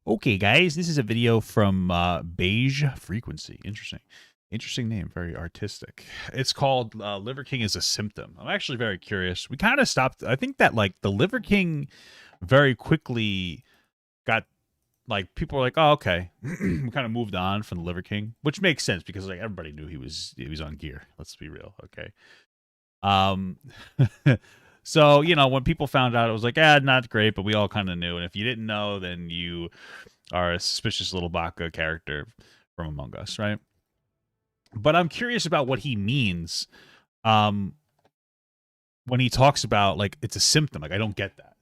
Okay, guys, this is a video from Beige Frequency. Interesting name, very artistic. It's called Liver King is a Symptom. I'm actually very curious. We kind of stopped. I think that like the Liver King very quickly got like people were like, oh, okay. We kind of moved on from the Liver King, which makes sense because like everybody knew he was on gear. Let's be real, okay. So, you know, when people found out, it was like, not great, but we all kind of knew. And if you didn't know, then you are a suspicious little Baka character from Among Us, right? But I'm curious about what he means when he talks about, like, it's a symptom. Like, I don't get that.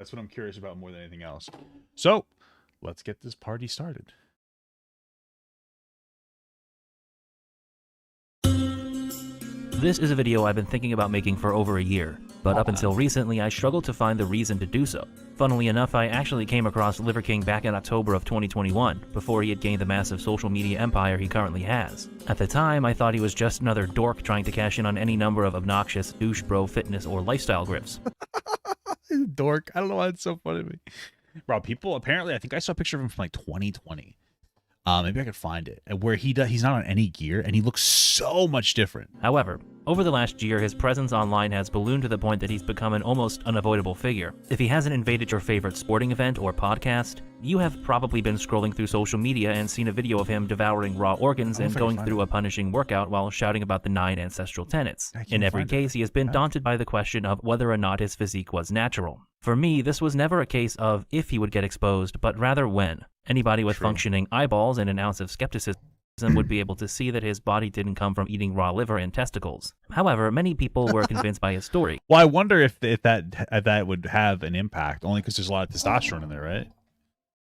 That's what I'm curious about more than anything else. So, let's get this party started. This is a video I've been thinking about making for over a year, but up until recently I struggled to find the reason to do so. Funnily enough, I actually came across Liver King back in October of 2021, before he had gained the massive social media empire he currently has. At the time, I thought he was just another dork trying to cash in on any number of obnoxious douche bro fitness or lifestyle grifts. Dork. I don't know why it's so funny to me. Bro, people, apparently, I think I saw a picture of him from like 2020. Maybe I could find it, where he's not on any gear, and he looks so much different. However, over the last year, his presence online has ballooned to the point that he's become an almost unavoidable figure. If he hasn't invaded your favorite sporting event or podcast, you have probably been scrolling through social media and seen a video of him devouring raw organs and going through a punishing workout while shouting about the 9 ancestral tenets. In every case, he has been daunted by the question of whether or not his physique was natural. For me, this was never a case of if he would get exposed, but rather when. Anybody with functioning eyeballs and an ounce of skepticism would be able to see that his body didn't come from eating raw liver and testicles. However, many people were convinced by his story. Well, I wonder if that would have an impact, only because there's a lot of testosterone in there, right?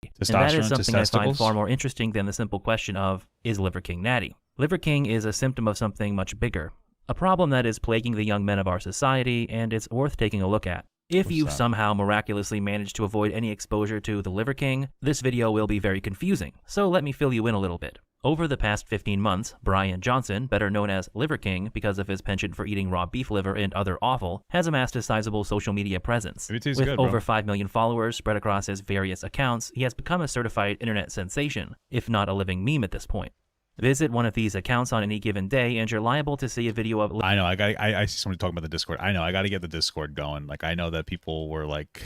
And that is something I find far more interesting than the simple question of, is Liver King natty? Liver King is a symptom of something much bigger, a problem that is plaguing the young men of our society, and it's worth taking a look at. If you've somehow miraculously managed to avoid any exposure to the Liver King, this video will be very confusing, so let me fill you in a little bit. Over the past 15 months, Brian Johnson, better known as Liver King because of his penchant for eating raw beef liver and other offal, has amassed a sizable social media presence. With over 5 million followers spread across his various accounts, he has become a certified internet sensation, if not a living meme at this point. Visit one of these accounts on any given day, and you're liable to see a video of... I know, I see somebody talking about the Discord. I know, I got to get the Discord going. Like, I know that people were like...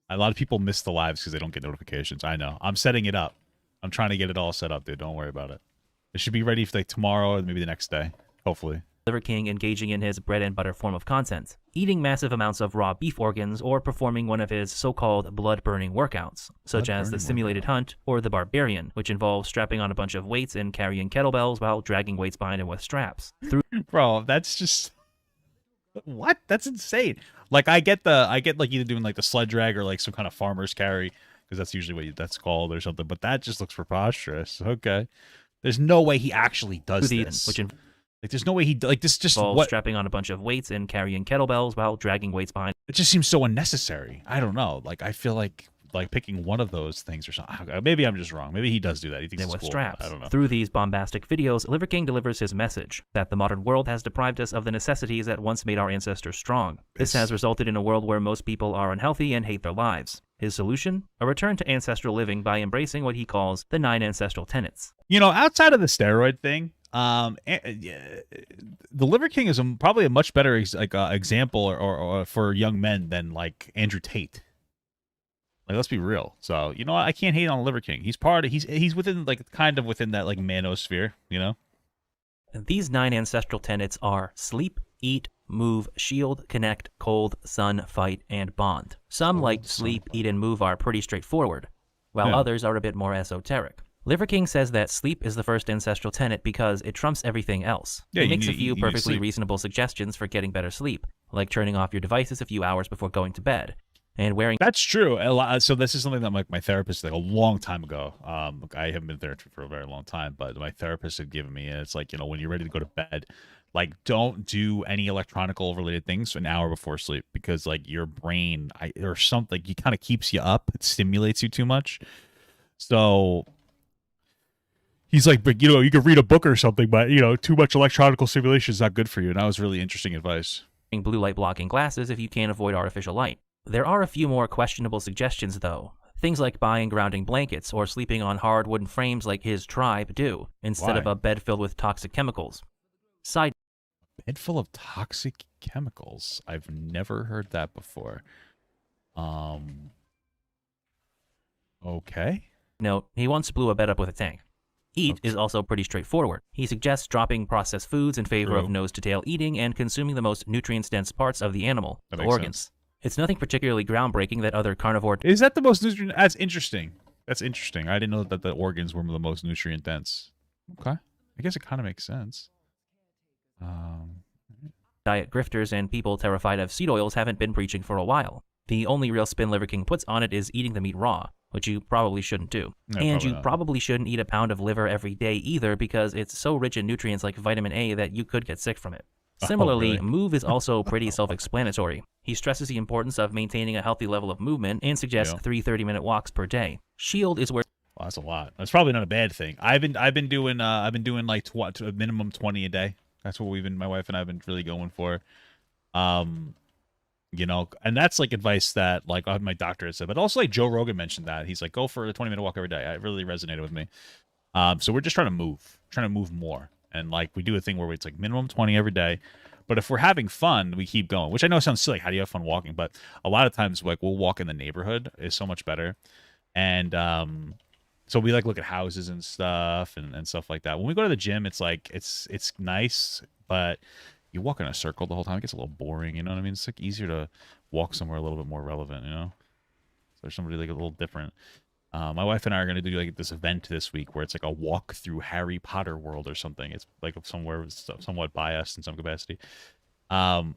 A lot of people miss the lives because they don't get notifications. I know. I'm setting it up. I'm trying to get it all set up, dude. Don't worry about it. It should be ready for like tomorrow or maybe the next day, hopefully. Liver King engaging in his bread and butter form of content, eating massive amounts of raw beef organs, or performing one of his so-called blood-burning workouts, such as the simulated hunt or the barbarian, which involves strapping on a bunch of weights and carrying kettlebells while dragging weights behind him with straps. Bro, that's just... What? That's insane. Like, I get like either doing like the sled drag or like some kind of farmer's carry, because that's usually what that's called or something, but that just looks preposterous. Okay. There's no way he actually does this. Like, there's no way he... Like, this just... What? Strapping on a bunch of weights and carrying kettlebells while dragging weights behind. It just seems so unnecessary. I don't know. Like, I feel like picking one of those things or something. Maybe I'm just wrong. Maybe he does do that. He thinks it's cool. Straps. I don't know. Through these bombastic videos, Liver King delivers his message that the modern world has deprived us of the necessities that once made our ancestors strong. This has resulted in a world where most people are unhealthy and hate their lives. His solution? A return to ancestral living by embracing what he calls the 9 ancestral tenets. You know, outside of the steroid thing, the Liver King is probably a much better example or for young men than like Andrew Tate. Like, let's be real. So, you know what? I can't hate on Liver King. He's he's within like kind of within that like manosphere, you know? And these 9 ancestral tenets are sleep, eat, move, shield, connect, cold, sun, fight, and bond. Some, like sleep, eat, and move, are pretty straightforward, while others are a bit more esoteric. Liver King says that sleep is the first ancestral tenet because it trumps everything else. He makes a few perfectly reasonable suggestions for getting better sleep, like turning off your devices a few hours before going to bed, and wearing... That's true. So this is something that my therapist, like a long time ago, I haven't been there for a very long time, but my therapist had given me, and it's like, you know, when you're ready to go to bed, like, don't do any electronical related things an hour before sleep, because like your brain or something, it kind of keeps you up. It stimulates you too much. So he's like, but you know, you could read a book or something, but you know, too much electronical stimulation is not good for you. And that was really interesting advice. Blue light blocking glasses if you can't avoid artificial light. There are a few more questionable suggestions though. Things like buying grounding blankets or sleeping on hard wooden frames like his tribe do, instead of a bed filled with toxic chemicals. Side bed full of toxic chemicals. I've never heard that before. Okay. note, he once blew a bed up with a tank. Eat is also pretty straightforward. He suggests dropping processed foods in favor of nose-to-tail eating and consuming the most nutrient-dense parts of the animal, the organs. Sense. It's nothing particularly groundbreaking that other carnivore... Is that the most nutrient... That's interesting. That's interesting. I didn't know that the organs were the most nutrient-dense. Okay. I guess it kind of makes sense. Diet grifters and people terrified of seed oils haven't been preaching for a while. The only real spin Liver King puts on it is eating the meat raw, which you probably shouldn't do. No, and you probably shouldn't eat a pound of liver every day either, because it's so rich in nutrients like vitamin A that you could get sick from it. Similarly, really? Move is also pretty self-explanatory. He stresses the importance of maintaining a healthy level of movement and suggests 3 30-minute walks per day. Shield is where... Well, that's a lot. That's probably not a bad thing. I've been doing like a minimum 20 a day. That's what my wife and I have been really going for. You know, and that's like advice that like my doctor has said, but also like Joe Rogan mentioned that. He's like, go for a 20-minute walk every day. It really resonated with me. So we're just trying to move more. And like we do a thing where it's like minimum 20 every day. But if we're having fun, we keep going, which I know sounds silly. How do you have fun walking? But a lot of times like we'll walk in the neighborhood is so much better. And so we like look at houses and stuff and stuff like that. When we go to the gym, it's like it's nice, but you walk in a circle the whole time. It gets a little boring, you know what I mean? It's like easier to walk somewhere a little bit more relevant, you know? So there's somebody like a little different. My wife and I are going to do like this event this week where it's like a walk through Harry Potter world or something. It's like somewhere somewhat biased in some capacity. And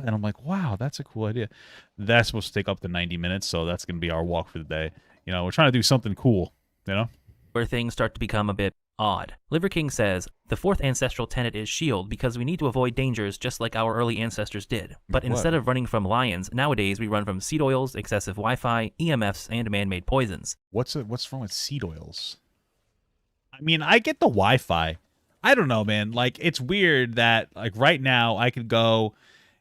I'm like, wow, that's a cool idea. That's supposed to take up to 90 minutes, so that's going to be our walk for the day. You know, we're trying to do something cool, you know? Where things start to become a bit odd. Liver King says, the fourth ancestral tenet is shield because we need to avoid dangers just like our early ancestors did. But instead of running from lions, nowadays we run from seed oils, excessive Wi-Fi, EMFs, and man-made poisons. What's wrong with seed oils? I mean, I get the Wi-Fi. I don't know, man. Like, it's weird that, like, right now I could go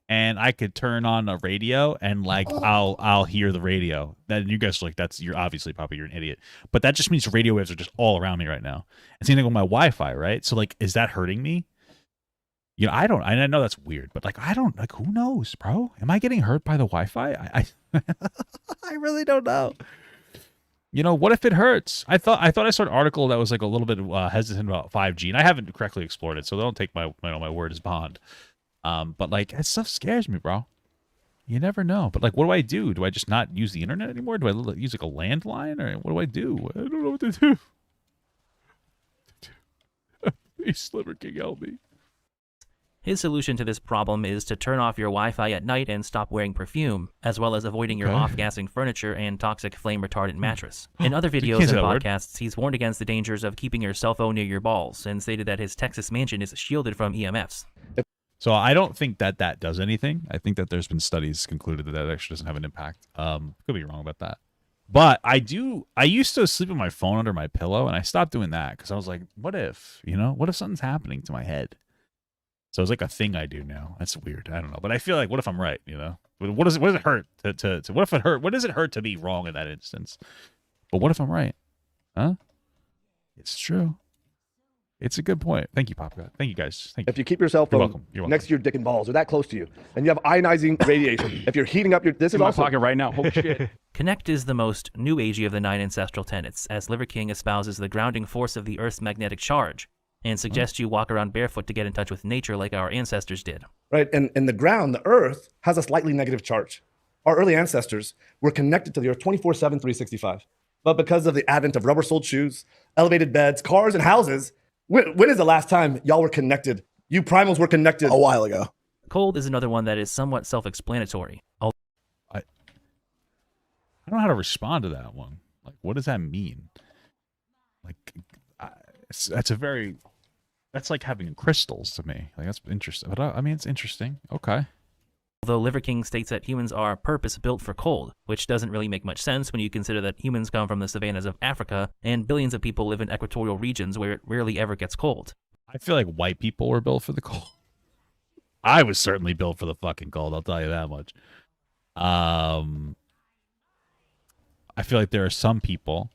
and I could turn on a radio and, like, I'll hear the radio. Then you guys are like, you're obviously probably you're an idiot. But that just means radio waves are just all around me right now. And same thing with my Wi-Fi, right? So, like, is that hurting me? You know, I know that's weird, but, like, I don't, like, who knows, bro? Am I getting hurt by the Wi-Fi? I really don't know. You know, what if it hurts? I thought I saw an article that was like a little bit hesitant about 5G, and I haven't correctly explored it, so don't take my word as bond. But like that stuff scares me, bro. You never know. But like, what do I do? Do I just not use the internet anymore? Do I use like a landline, or what do I do? I don't know what to do. Please, Liver King, help me. His solution to this problem is to turn off your Wi-Fi at night and stop wearing perfume, as well as avoiding your off-gassing furniture and toxic flame-retardant mattress. In other videos and podcasts, he's warned against the dangers of keeping your cell phone near your balls and stated that his Texas mansion is shielded from EMFs. So I don't think that does anything. I think that there's been studies concluded that actually doesn't have an impact. Could be wrong about that. But I used to sleep with my phone under my pillow, and I stopped doing that because I was like, what if something's happening to my head? So it's like a thing I do now. That's weird. I don't know. But I feel like, what if I'm right, you know? What does it hurt to what if it hurt? What does it hurt to be wrong in that instance? But what if I'm right? Huh? It's true. It's a good point. Thank you, Pop God. Thank you, guys. Thank you. If you keep your cell phone next to your dick and balls or that close to you, and you have ionizing radiation, if you're heating up this is in my also... pocket right now. Holy shit. Connect is the most new agey of the 9 ancestral tenets, as Liver King espouses the grounding force of the Earth's magnetic charge, and suggests you walk around barefoot to get in touch with nature like our ancestors did. Right, and the ground, the Earth, has a slightly negative charge. Our early ancestors were connected to the Earth 24/7, 365. But because of the advent of rubber-soled shoes, elevated beds, cars, and houses, when is the last time y'all were connected? You primals were connected. A while ago. Cold is another one that is somewhat self-explanatory. I don't know how to respond to that one. Like, what does that mean? Like, that's like having crystals to me. Like, that's interesting. But I mean, it's interesting. Okay. Although Liver King states that humans are purpose-built for cold, which doesn't really make much sense when you consider that humans come from the savannas of Africa and billions of people live in equatorial regions where it rarely ever gets cold. I feel like white people were built for the cold. I was certainly built for the fucking cold, I'll tell you that much. I feel like there are some people,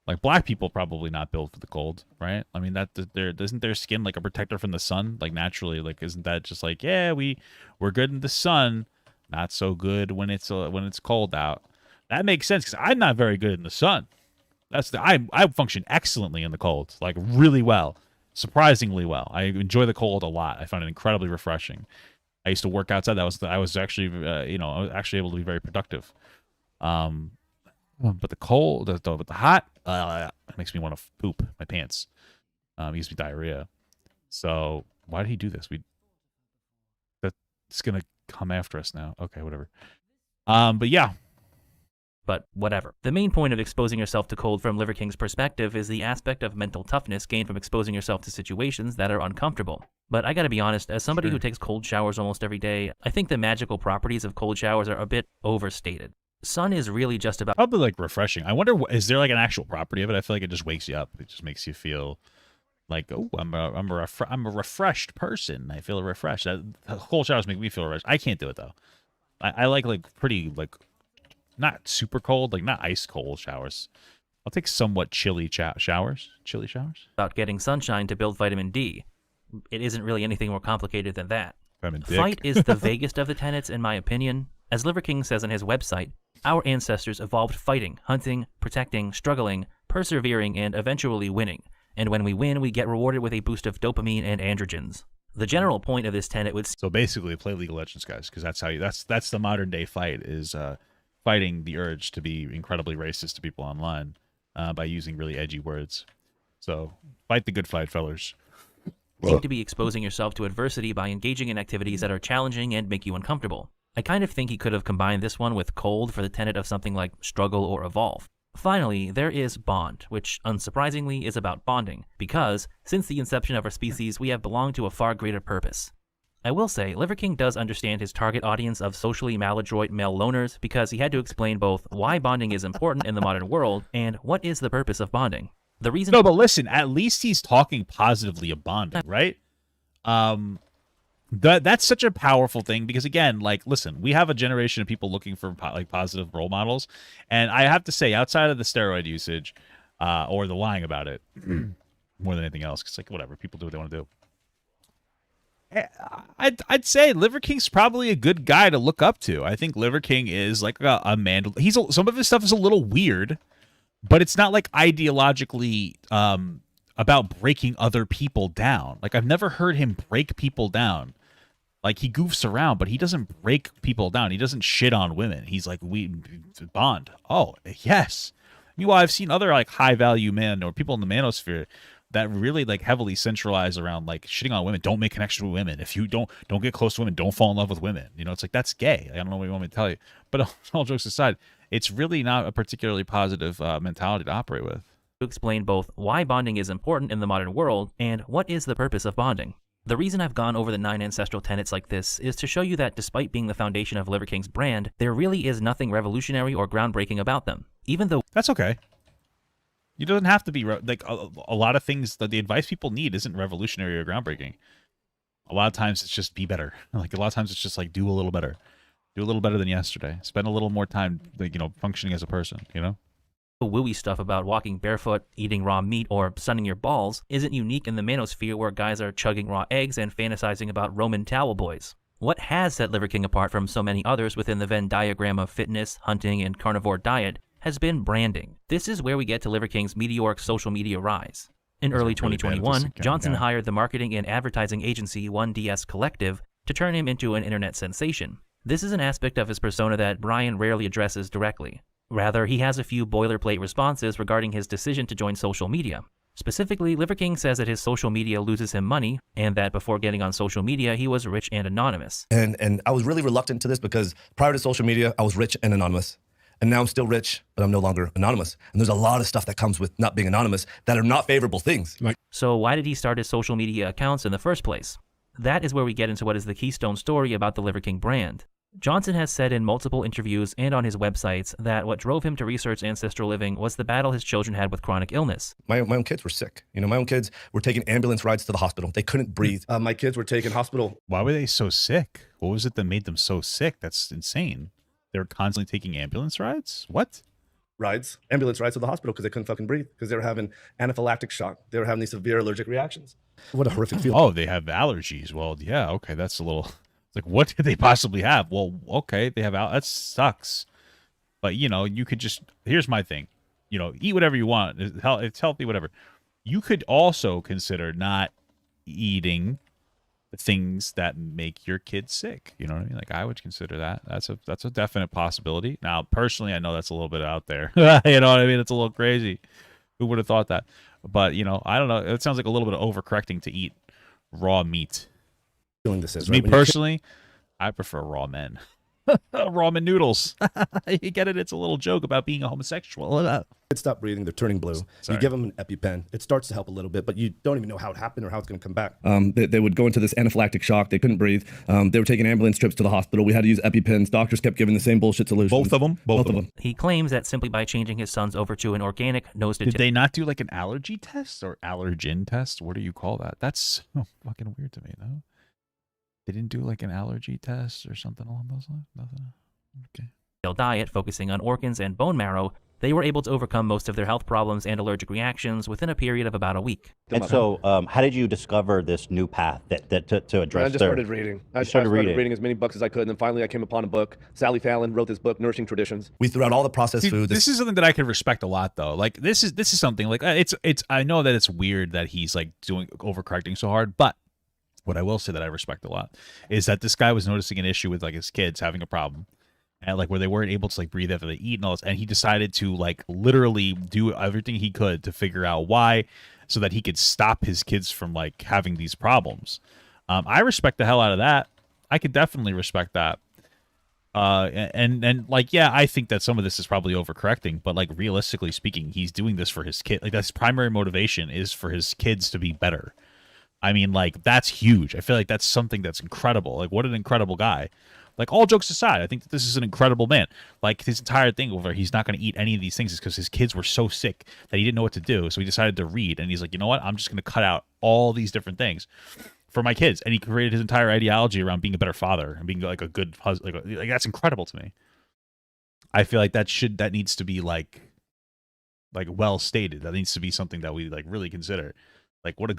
like black people, probably not built for the cold, right? I mean, that there isn't their skin like a protector from the sun, like naturally, like isn't that just like, yeah, we're good in the sun, not so good when it's cold out. That makes sense because I'm not very good in the sun. I function excellently in the cold, like really well, surprisingly well. I enjoy the cold a lot. I find it incredibly refreshing. I used to work outside. I was actually I was actually able to be very productive. But the cold, but the hot, it makes me want to poop my pants. It gives me diarrhea. So why did he do this? That's gonna come after us now. Okay, whatever. But yeah. But whatever. The main point of exposing yourself to cold from Liver King's perspective is the aspect of mental toughness gained from exposing yourself to situations that are uncomfortable. But I gotta be honest, as somebody who takes cold showers almost every day, I think the magical properties of cold showers are a bit overstated. Sun is really just about probably like refreshing. I wonder, is there like an actual property of it? I feel like it just wakes you up. It just makes you feel like, oh, I'm a refreshed person. I feel refreshed. Cold showers make me feel refreshed. I can't do it though. I like pretty like not super cold, like not ice cold showers. I'll take somewhat chilly showers. Chilly showers. About getting sunshine to build vitamin D. It isn't really anything more complicated than that. Fight is the vaguest of the tenets, in my opinion. As Liver King says on his website, our ancestors evolved fighting, hunting, protecting, struggling, persevering, and eventually winning. And when we win, we get rewarded with a boost of dopamine and androgens. The general point of this tenet would... So basically, play League of Legends, guys, because that's how that's the modern day fight, is fighting the urge to be incredibly racist to people online by using really edgy words. So fight the good fight, fellas. Seem to be exposing yourself to adversity by engaging in activities that are challenging and make you uncomfortable. I kind of think he could have combined this one with cold for the tenet of something like struggle or evolve. Finally, there is bond, which unsurprisingly is about bonding, because since the inception of our species, we have belonged to a far greater purpose. I will say, Liver King does understand his target audience of socially maladroit male loners, because he had to explain both why bonding is important in the modern world and what is the purpose of bonding. The reason... No, but listen, at least he's talking positively of bonding, right? That's such a powerful thing because, again, like, listen, we have a generation of people looking for like positive role models, and I have to say, outside of the steroid usage or the lying about it, more than anything else, because like whatever, people do what they want to do. I'd say Liver King's probably a good guy to look up to. I think Liver King is like a man. Some of his stuff is a little weird, but it's not like ideologically about breaking other people down. Like, I've never heard him break people down. Like, he goofs around, but he doesn't break people down. He doesn't shit on women. He's like, we bond. Oh, yes. Meanwhile, I've seen other like high value men or people in the manosphere that really like heavily centralize around like shitting on women. Don't make connection with women. If you don't get close to women, don't fall in love with women. You know, it's like, that's gay. I don't know what you want me to tell you. But all jokes aside, it's really not a particularly positive mentality to operate with. To explain both why bonding is important in the modern world and what is the purpose of bonding. The reason I've gone over the 9 ancestral tenets like this is to show you that despite being the foundation of Liver King's brand, there really is nothing revolutionary or groundbreaking about them. Even though... That's okay. You doesn't have to be... like, a lot of things, that the advice people need isn't revolutionary or groundbreaking. A lot of times it's just be better. Like, a lot of times it's just like, do a little better. Do a little better than yesterday. Spend a little more time, like, you know, functioning as a person, you know? Wooey stuff about walking barefoot, eating raw meat, or sunning your balls isn't unique in the manosphere where guys are chugging raw eggs and fantasizing about Roman towel boys. What has set Liver King apart from so many others within the Venn diagram of fitness, hunting, and carnivore diet has been branding. This is where we get to Liver King's meteoric social media rise. In early 2021, Johnson hired the marketing and advertising agency 1DS Collective to turn him into an internet sensation. This is an aspect of his persona that Brian rarely addresses directly. Rather, he has a few boilerplate responses regarding his decision to join social media. Specifically, Liver King says that his social media loses him money, and that before getting on social media, he was rich and anonymous. And I was really reluctant to this because prior to social media, I was rich and anonymous. And now I'm still rich, but I'm no longer anonymous. And there's a lot of stuff that comes with not being anonymous that are not favorable things. So why did he start his social media accounts in the first place? That is where we get into what is the keystone story about the Liver King brand. Johnson has said in multiple interviews and on his websites that what drove him to research ancestral living was the battle his children had with chronic illness. My own kids were sick. You know, my own kids were taking ambulance rides to the hospital. They couldn't breathe. My kids were taking hospital. Why were they so sick? What was it that made them so sick? That's insane. They're constantly taking ambulance rides? What? Ambulance rides to the hospital because they couldn't fucking breathe, because they were having anaphylactic shock. They were having these severe allergic reactions. What a horrific feeling. Oh, they have allergies. Well, yeah, okay, that's a little, it's like, what did they possibly have? Well, okay, they have, that sucks. But, you know, you could just, here's my thing, you know, eat whatever you want. It's healthy, whatever. You could also consider not eating the things that make your kids sick. You know what I mean? Like, I would consider that. That's a definite possibility. Now, personally, I know that's a little bit out there. You know what I mean? It's a little crazy. Who would have thought that? But, you know, I don't know. It sounds like a little bit of overcorrecting to eat raw meat. Feeling this is, me personally, I prefer raw men. Ramen noodles. You get it? It's a little joke about being a homosexual. Kids stop breathing, they're turning blue. Sorry. You give them an EpiPen. It starts to help a little bit, but you don't even know how it happened or how it's going to come back. They would go into this anaphylactic shock. They couldn't breathe. They were taking ambulance trips to the hospital. We had to use EpiPens. Doctors kept giving the same bullshit solutions. Both of them? Both of them. He claims that simply by changing his sons over to an organic nose to Did they not do like an allergy test or allergen test? What do you call that? That's so fucking weird to me, though. They didn't do like an allergy test or something along those lines? Nothing. Okay. Diet focusing on organs and bone marrow, they were able to overcome most of their health problems and allergic reactions within a period of about a week. And so, how did you discover this new path to address? I just started reading. I started reading as many books as I could, and then finally I came upon a book. Sally Fallon wrote this book, Nourishing Traditions. We threw out all the processed food. This is something that I can respect a lot, though. Like this is something like it's. I know that it's weird that he's like doing overcorrecting so hard, but what I will say that I respect a lot is that this guy was noticing an issue with like his kids having a problem. And like where they weren't able to like breathe after they eat and all this, and he decided to like literally do everything he could to figure out why, so that he could stop his kids from like having these problems. I respect the hell out of that. I could definitely respect that. And like, yeah, I think that some of this is probably overcorrecting, but like realistically speaking, he's doing this for his kid. Like that's his primary motivation is for his kids to be better. I mean, like that's huge. I feel like that's something that's incredible. Like what an incredible guy. Like, all jokes aside, I think that this is an incredible man. Like, his entire thing over, he's not going to eat any of these things is because his kids were so sick that he didn't know what to do. So he decided to read. And he's like, you know what? I'm just going to cut out all these different things for my kids. And he created his entire ideology around being a better father and being, like, a good husband. Like that's incredible to me. I feel like that needs to be, like well stated. That needs to be something that we, like, really consider. Like, what a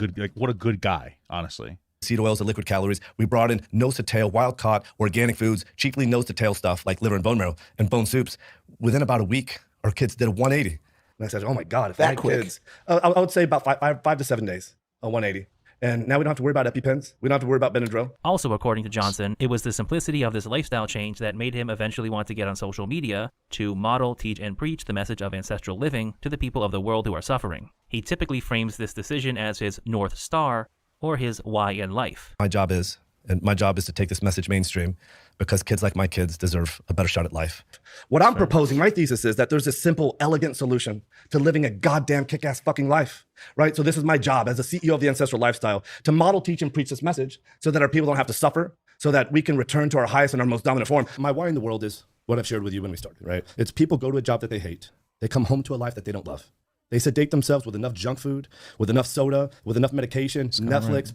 good guy, honestly. Seed oils and liquid calories. We brought in nose to tail, wild caught, organic foods, chiefly nose to tail stuff like liver and bone marrow and bone soups. Within about a week, our kids did a 180. And I said, oh my God, if that quick. Kids, I would say about five to 7 days, a 180. And now we don't have to worry about EpiPens. We don't have to worry about Benadryl. Also, according to Johnson, it was the simplicity of this lifestyle change that made him eventually want to get on social media to model, teach, and preach the message of ancestral living to the people of the world who are suffering. He typically frames this decision as his North Star, or his why in life. My job is to take this message mainstream because kids like my kids deserve a better shot at life. What I'm proposing, my thesis is that there's a simple, elegant solution to living a goddamn kick-ass fucking life, right? So this is my job as a CEO of the Ancestral Lifestyle, to model, teach, and preach this message so that our people don't have to suffer, so that we can return to our highest and our most dominant form. My why in the world is what I've shared with you when we started, right? It's people go to a job that they hate. They come home to a life that they don't love. They sedate themselves with enough junk food, with enough soda, with enough medication, Netflix,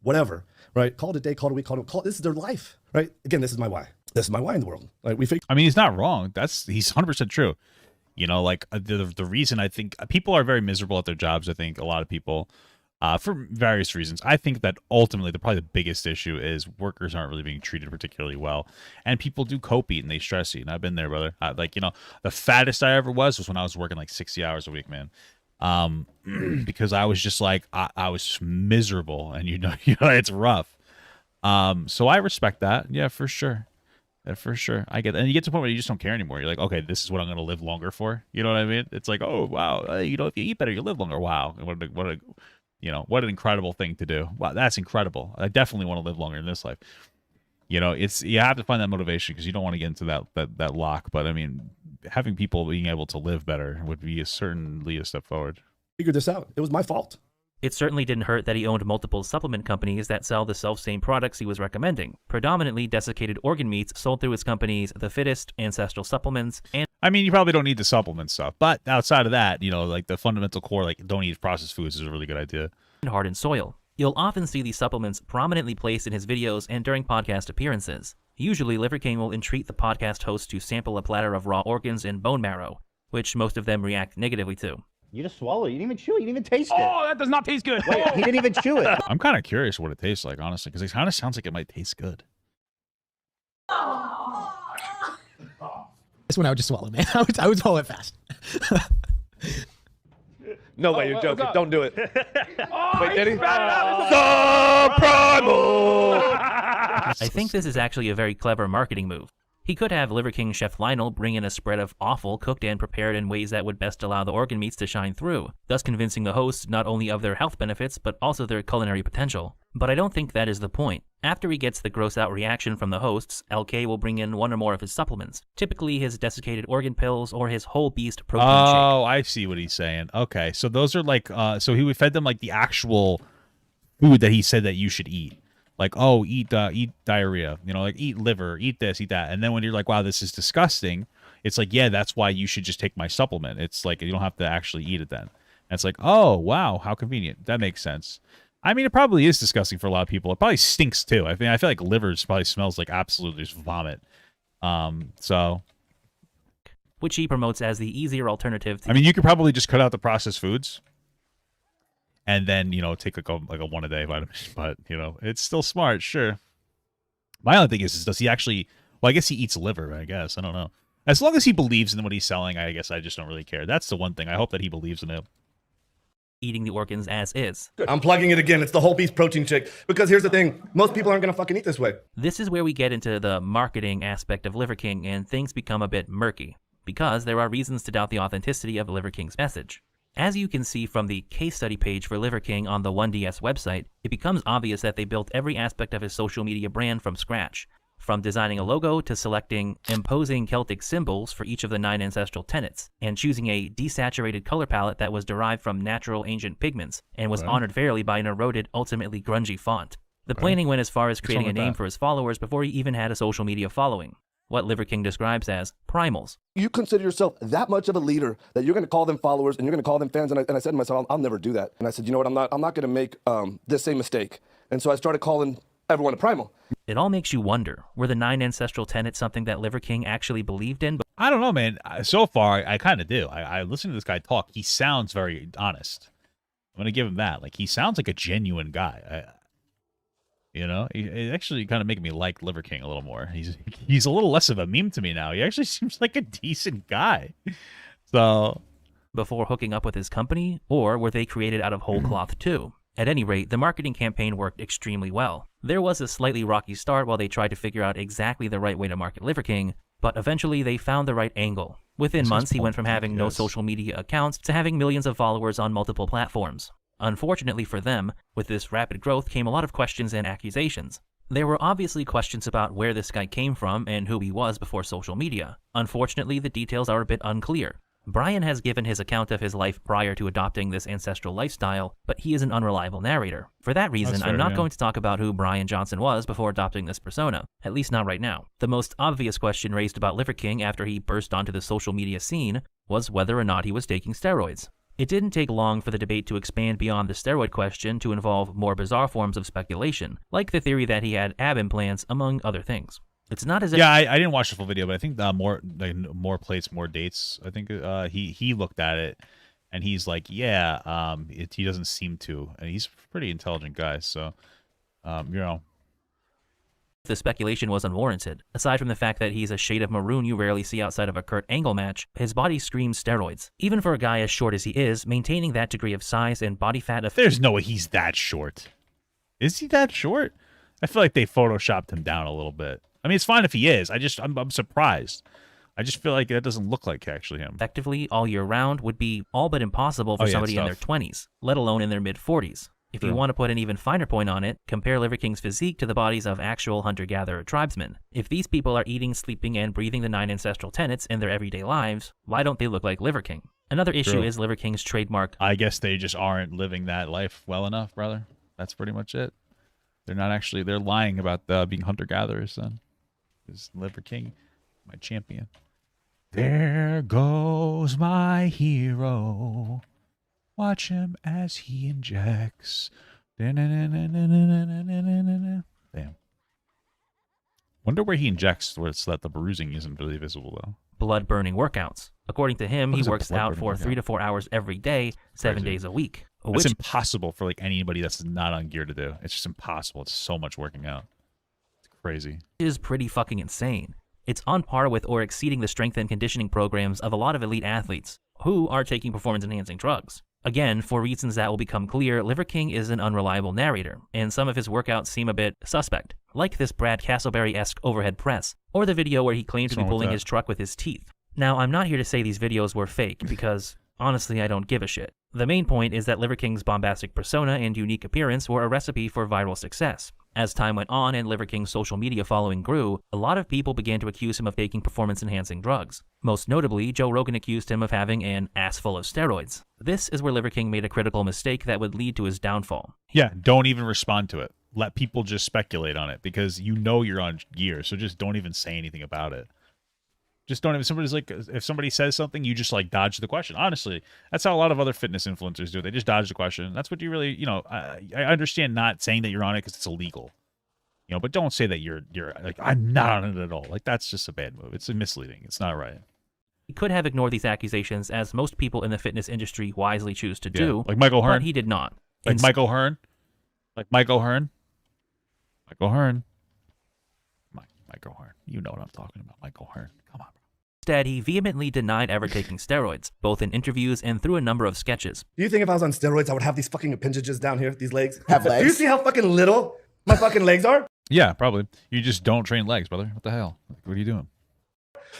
whatever, right? Call it a day, call it a week, this is their life, right? Again, this is my why. This is my why in the world. Like I mean, he's not wrong. He's 100% true. You know, like the reason I think people are very miserable at their jobs. I think a lot of people, for various reasons. I think that ultimately probably the biggest issue is workers aren't really being treated particularly well, and people do cope eat and they stress eat. And I've been there, brother. Like, you know, the fattest I ever was when I was working like 60 hours a week, man. Because I was just like I was miserable, and you know it's rough. So I respect that. Yeah, for sure. Yeah, for sure. I get that. And you get to the point where you just don't care anymore. You're like, okay, this is what I'm going to live longer for. You know what I mean? It's like, oh wow, you know, if you eat better, you live longer. Wow, what an incredible thing to do. Wow, that's incredible. I definitely want to live longer in this life. You know, you have to find that motivation because you don't want to get into that lock. But I mean, having people being able to live better would be certainly a step forward. Figured this out. It was my fault. It certainly didn't hurt that he owned multiple supplement companies that sell the self-same products he was recommending, predominantly desiccated organ meats sold through his companies The Fittest, Ancestral Supplements, and... I mean, you probably don't need the supplement stuff, but outside of that, you know, like the fundamental core, like don't eat processed foods is a really good idea. ...hardened soil. You'll often see these supplements prominently placed in his videos and during podcast appearances. Usually, Liver King will entreat the podcast host to sample a platter of raw organs and bone marrow, which most of them react negatively to. You just swallow it. You didn't even chew it. You didn't even taste it. Oh, that does not taste good. Wait, he didn't even chew it. I'm kind of curious what it tastes like, honestly, because it kind of sounds like it might taste good. This one I would just swallow, man. I would swallow it fast. No way, you're joking. Don't do it. Wait, did he? I think this is actually a very clever marketing move. He could have Liver King Chef Lionel bring in a spread of offal cooked and prepared in ways that would best allow the organ meats to shine through, thus convincing the host not only of their health benefits, but also their culinary potential. But I don't think that is the point. After he gets the gross out reaction from the hosts, LK will bring in one or more of his supplements, typically his desiccated organ pills or his whole beast protein shake. Oh, I see what he's saying. Okay, so those are like, so he fed them like the actual food that he said that you should eat. Like, oh, eat diarrhea, you know, like eat liver, eat this, eat that. And then when you're like, wow, this is disgusting, it's like, yeah, that's why you should just take my supplement. It's like, you don't have to actually eat it then. And it's like, oh, wow, how convenient. That makes sense. I mean, it probably is disgusting for a lot of people. It probably stinks too. I mean, I feel like liver probably smells like absolutely just vomit. So. Which he promotes as the easier alternative to. I mean, you could probably just cut out the processed foods. And then, you know, take like a 1-a-day vitamin. But, you know, it's still smart, sure. My only thing is does he actually... Well, I guess he eats liver, I guess. I don't know. As long as he believes in what he's selling, I guess I just don't really care. That's the one thing. I hope that he believes in it. Eating the organs as is. I'm plugging it again. It's the whole beast protein shake. Because here's the thing. Most people aren't going to fucking eat this way. This is where we get into the marketing aspect of Liver King, and things become a bit murky. Because there are reasons to doubt the authenticity of Liver King's message. As you can see from the case study page for Liver King on the 1DS website, it becomes obvious that they built every aspect of his social media brand from scratch. From designing a logo to selecting imposing Celtic symbols for each of the 9 ancestral tenets, and choosing a desaturated color palette that was derived from natural ancient pigments, and was honored fairly by an eroded, ultimately grungy font. The planning went as far as creating a name for his followers before he even had a social media following. What Liver King describes as primals. You consider yourself that much of a leader that you're going to call them followers and you're going to call them fans. And I said to myself, I'll never do that. And I said, you know what? I'm not going to make this same mistake. And so I started calling everyone a primal. It all makes you wonder, were the 9 ancestral tenets something that Liver King actually believed in? I don't know, man. So far, I kind of do. I listen to this guy talk. He sounds very honest. I'm going to give him that. Like, he sounds like a genuine guy. You know, it actually kind of making me like Liver King a little more. He's a little less of a meme to me now. He actually seems like a decent guy. So, before hooking up with his company, or were they created out of whole cloth too? At any rate, the marketing campaign worked extremely well. There was a slightly rocky start while they tried to figure out exactly the right way to market Liver King, but eventually they found the right angle. Within months, he went from having no social media accounts to having millions of followers on multiple platforms. Unfortunately for them, with this rapid growth came a lot of questions and accusations. There were obviously questions about where this guy came from and who he was before social media. Unfortunately, the details are a bit unclear. Brian has given his account of his life prior to adopting this ancestral lifestyle, but he is an unreliable narrator. For that reason, I'm not going to talk about who Brian Johnson was before adopting this persona, at least not right now. The most obvious question raised about Liver King after he burst onto the social media scene was whether or not he was taking steroids. It didn't take long for the debate to expand beyond the steroid question to involve more bizarre forms of speculation, like the theory that he had ab implants, among other things. It's not as if... Yeah, I didn't watch the full video, but I think more plates, more dates. I think he looked at it, and he's like, yeah, he doesn't seem to, and he's a pretty intelligent guy, so, you know. The speculation was unwarranted. Aside from the fact that he's a shade of maroon you rarely see outside of a Kurt Angle match, his body screams steroids. Even for a guy as short as he is, maintaining that degree of size and body fat... There's no way he's that short. Is he that short? I feel like they photoshopped him down a little bit. I mean, it's fine if he is. I'm surprised. I just feel like that doesn't look like actually him. Effectively, all year round would be all but impossible for somebody in their 20s, let alone in their mid-40s. If you want to put an even finer point on it, compare Liver King's physique to the bodies of actual hunter-gatherer tribesmen. If these people are eating, sleeping, and breathing the 9 ancestral tenets in their everyday lives, why don't they look like Liver King? Another issue is Liver King's trademark. I guess they just aren't living that life well enough, brother. That's pretty much it. They're not actually, they're lying about being hunter-gatherers then. Is Liver King my champion? There goes my hero. Watch him as he injects. Damn. Wonder where he injects where it's that the bruising isn't really visible though. Blood burning workouts. According to him, he works out for 3 to 4 hours every day, 7 days a week. It's impossible for like anybody that's not on gear to do. It's just impossible. It's so much working out. It's crazy. It is pretty fucking insane. It's on par with or exceeding the strength and conditioning programs of a lot of elite athletes who are taking performance-enhancing drugs. Again, for reasons that will become clear, Liver King is an unreliable narrator, and some of his workouts seem a bit suspect, like this Brad Castleberry-esque overhead press, or the video where he claimed to be pulling his truck with his teeth. Now, I'm not here to say these videos were fake, because honestly, I don't give a shit. The main point is that Liver King's bombastic persona and unique appearance were a recipe for viral success. As time went on and Liver King's social media following grew, a lot of people began to accuse him of taking performance-enhancing drugs. Most notably, Joe Rogan accused him of having an ass full of steroids. This is where Liver King made a critical mistake that would lead to his downfall. Yeah, don't even respond to it. Let people just speculate on it, because you know you're on gear, so just don't even say anything about it. Just don't even, somebody's like, if somebody says something, you just like dodge the question. Honestly, that's how a lot of other fitness influencers do it. They just dodge the question. That's what you really, you know, I understand not saying that you're on it because it's illegal, you know, but don't say that you're like, I'm not on it at all. Like, that's just a bad move. It's misleading. It's not right. He could have ignored these accusations, as most people in the fitness industry wisely choose to do. Like Michael Hearn. But he did not. Like Michael Hearn. Like Michael Hearn. Michael Hearn. Michael Hearn. You know what I'm talking about. Michael Hearn. Come on, bro. Instead, he vehemently denied ever taking steroids, both in interviews and through a number of sketches. Do you think if I was on steroids, I would have these fucking appendages down here, these legs? Have legs? Do you see how fucking little my fucking legs are? Yeah, probably. You just don't train legs, brother. What the hell? What are you doing?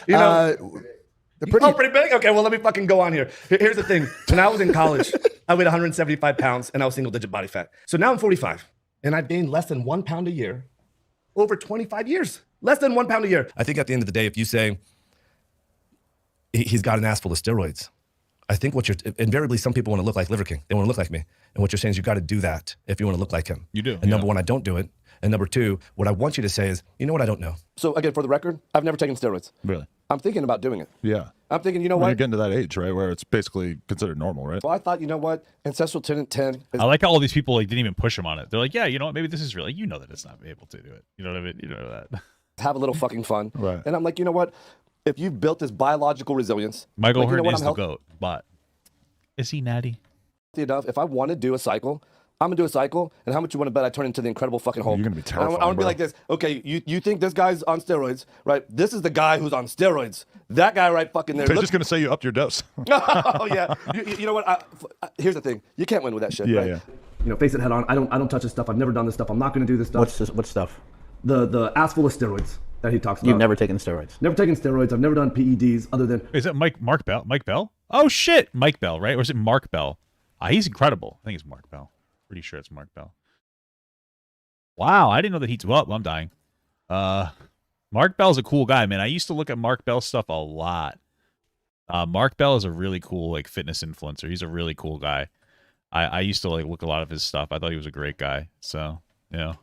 You know, they're pretty big? Okay, well, let me fucking go on here. Here's the thing. When I was in college, I weighed 175 pounds, and I was single-digit body fat. So now I'm 45, and I've gained less than 1 pound a year over 25 years. Less than 1 pound a year. I think at the end of the day, if you say, he's got an ass full of steroids, I think what invariably some people want to look like Liver King. They want to look like me. And what you're saying is you got to do that if you want to look like him. You do. And number one, I don't do it. And number two, what I want you to say is, you know what, I don't know. So again, for the record, I've never taken steroids. Really? I'm thinking about doing it. Yeah. I'm thinking, you know what? You're getting to that age, right, where it's basically considered normal, right? Well, I thought, you know what? Ancestral tenet 10 is... I like how all these people like didn't even push him on it. They're like, yeah, you know what? Maybe this is real. Like, you know that it's not able to do it. You know what I mean? You know that. Have a little fucking fun. Right. And I'm like, you know what? If you've built this biological resilience... Michael like, Hearn is the GOAT, but is he natty? Enough. If I want to do a cycle, I'm going to do a cycle, and how much you want to bet I turn into the Incredible fucking Hulk? You're going to be terrified, I want to be like this. Okay, you think this guy's on steroids, right? This is the guy who's on steroids. That guy right fucking there. They're just going to say you upped your dose. Oh, yeah. You know what? Here's the thing. You can't win with that shit, Yeah, right? yeah. You know, face it head on. I don't touch this stuff. I've never done this stuff. I'm not going to do this stuff. What stuff? The ass full of steroids that he talks about. You've never taken steroids? Never taken steroids. I've never done PEDs other than... Is it Mark Bell? Mike Bell? Oh, shit. Mike Bell, right? Or is it Mark Bell? He's incredible. I think it's Mark Bell. Pretty sure it's Mark Bell. Wow, I didn't know that he's... Well, I'm dying. Mark Bell's a cool guy, man. I used to look at Mark Bell stuff a lot. Mark Bell is a really cool like fitness influencer. He's a really cool guy. I used to like look at a lot of his stuff. I thought he was a great guy. So, yeah.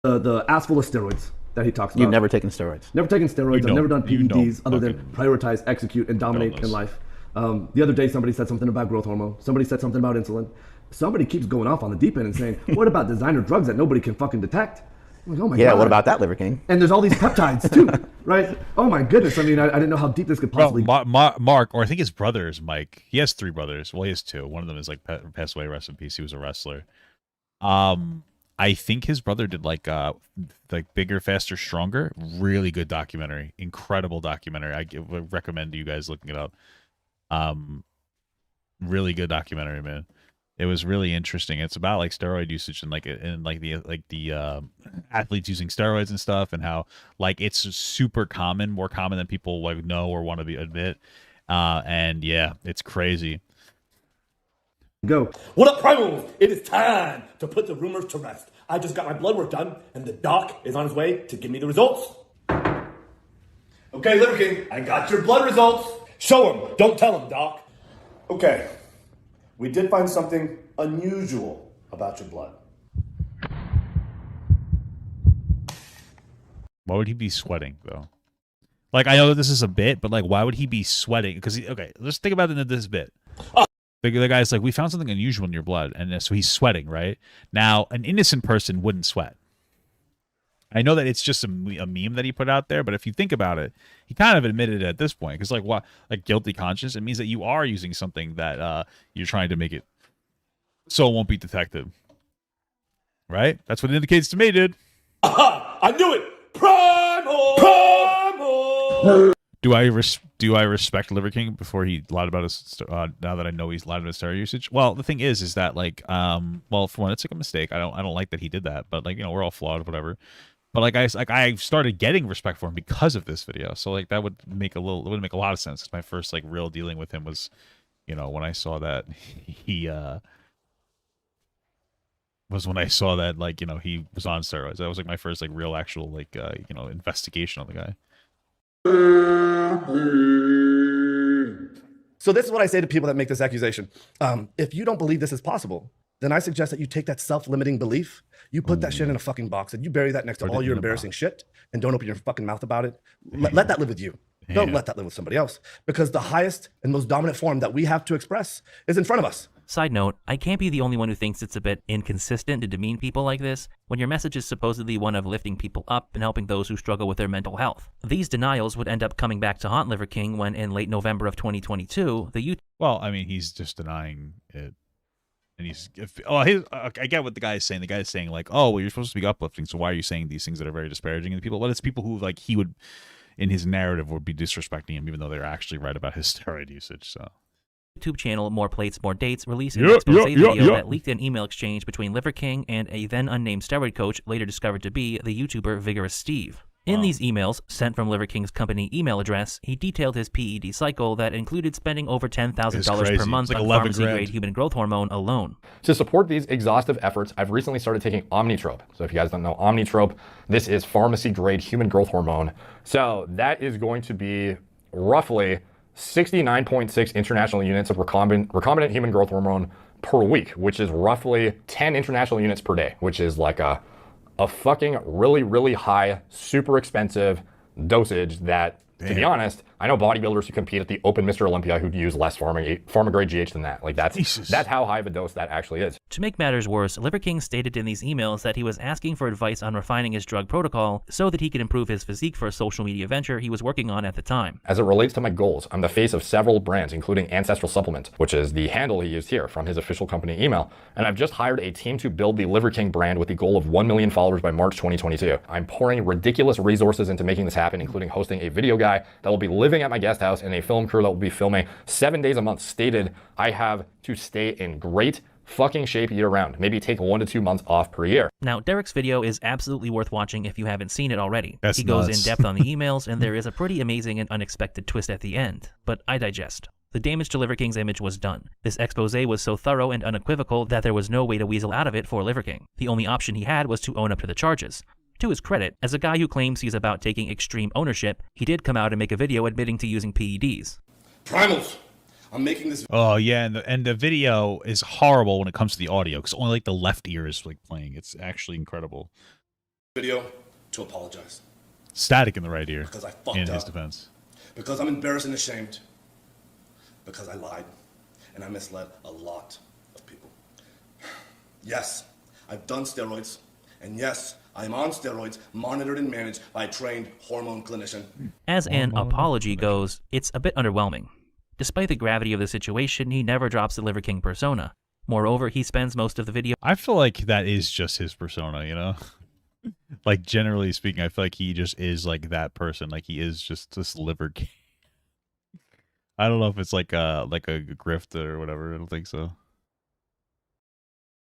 The ass full of steroids that he talks about. You've never taken steroids? Never taken steroids. I've never done PEDs other than prioritize, execute, and dominate in life. The other day, somebody said something about growth hormone. Somebody said something about insulin. Somebody keeps going off on the deep end and saying, what about designer drugs that nobody can fucking detect? I'm like, oh my God. Yeah, what about that, Liver King? And there's all these peptides too, right? Oh my goodness. I mean, I didn't know how deep this could possibly be. Mark, or I think his brother is Mike. He has 3 brothers. Well, he has 2. One of them is like passed away, rest in peace. He was a wrestler. I think his brother did like Bigger, Faster, Stronger. Really good documentary. Incredible documentary. I would recommend you guys looking it up. Really good documentary, man. It was really interesting. It's about like steroid usage and the athletes using steroids and stuff, and how like it's super common, more common than people like know or want to admit. And yeah, it's crazy. Go. What up, Primals? It is time to put the rumors to rest. I just got my blood work done, and the doc is on his way to give me the results. Okay, Liver King, I got your blood results. Show him. Don't tell him, doc. Okay. We did find something unusual about your blood. Why would he be sweating, though? Like, I know that this is a bit, but, like, why would he be sweating? Because, okay, let's think about this bit. The guy's like, we found something unusual in your blood, and so he's sweating, right? Now, an innocent person wouldn't sweat. I know that it's just a meme that he put out there, but if you think about it, he kind of admitted it at this point. Because, like, what, like, guilty conscience, it means that you are using something that you're trying to make it so it won't be detected. Right? That's what it indicates to me, dude. Aha! I knew it! Primal! Do I respect Liver King before he lied about his now that I know he's lied about his steroid usage? Well, the thing is that, like, well, for one, it's like a mistake. I don't like that he did that, but, like, you know, we're all flawed, whatever. But I started getting respect for him because of this video. So, like, that would make a lot of sense. My first, like, real dealing with him was, you know, when I saw that he was when I saw that, like, you know, he was on steroids. That was, like, my first, like, real actual, like, you know, investigation on the guy. So this is what I say to people that make this accusation. If you don't believe this is possible, then I suggest that you take that self-limiting belief, you put that shit in a fucking box, and you bury that next to all your embarrassing shit, and don't open your fucking mouth about it. Let that live with you. Don't let that live with somebody else. Because the highest and most dominant form that we have to express is in front of us. Side note, I can't be the only one who thinks it's a bit inconsistent to demean people like this when your message is supposedly one of lifting people up and helping those who struggle with their mental health. These denials would end up coming back to haunt Liver King when, in late November of 2022, Well, I mean, he's just denying it. And I get what the guy is saying. The guy is saying, like, oh, well, you're supposed to be uplifting, so why are you saying these things that are very disparaging to people? Well, it's people who, like, he would, in his narrative, would be disrespecting him, even though they're actually right about his steroid usage, so... YouTube channel More Plates, More Dates released an expose video that leaked an email exchange between Liver King and a then unnamed steroid coach, later discovered to be the YouTuber Vigorous Steve. In these emails, sent from Liver King's company email address, he detailed his PED cycle that included spending over $10,000 per month on pharmacy-grade human growth hormone alone. To support these exhaustive efforts, I've recently started taking Omnitrope. So if you guys don't know Omnitrope, this is pharmacy-grade human growth hormone. So that is going to be roughly 69.6 international units of recombinant human growth hormone per week, which is roughly 10 international units per day, which is like a fucking really, really high, super expensive dosage that, to be honest, I know bodybuilders who compete at the Open Mr. Olympia who use less pharma-grade GH than that. Like, that's how high of a dose that actually is. To make matters worse, Liver King stated in these emails that he was asking for advice on refining his drug protocol so that he could improve his physique for a social media venture he was working on at the time. As it relates to my goals, I'm the face of several brands, including Ancestral Supplement, which is the handle he used here from his official company email. And I've just hired a team to build the Liver King brand with the goal of 1 million followers by March 2022. I'm pouring ridiculous resources into making this happen, including hosting a video guy that will be living at my guest house and a film crew that will be filming 7 days a month. Stated I have to stay in great fucking shape year round. Maybe take 1 to 2 months off per year. Now, Derek's video is absolutely worth watching if you haven't seen it already. That's he goes nuts. in depth on the emails, and there is a pretty amazing and unexpected twist at the end. But I digest. The damage to Liver King's image was done. This expose was so thorough and unequivocal that there was no way to weasel out of it for Liver King. The only option he had was to own up to the charges. To his credit, as a guy who claims he's about taking extreme ownership, he did come out and make a video admitting to using PEDs. Primals, I'm making this. Oh yeah, and the video is horrible when it comes to the audio because only like the left ear is like playing. It's actually incredible. Video to apologize. Static in the right ear. Because I fucked in up. his defense. Because I'm embarrassed and ashamed. Because I lied, and I misled a lot of people. Yes, I've done steroids, and yes, I'm on steroids, monitored and managed by a trained hormone clinician. As an apology goes, it's a bit underwhelming. Despite the gravity of the situation, he never drops the Liver King persona. Moreover, he spends most of the video... I feel like that is just his persona, you know? Like, generally speaking, I feel like he just is like that person. Like, he is just this Liver King. I don't know if it's like a grift or whatever. I don't think so.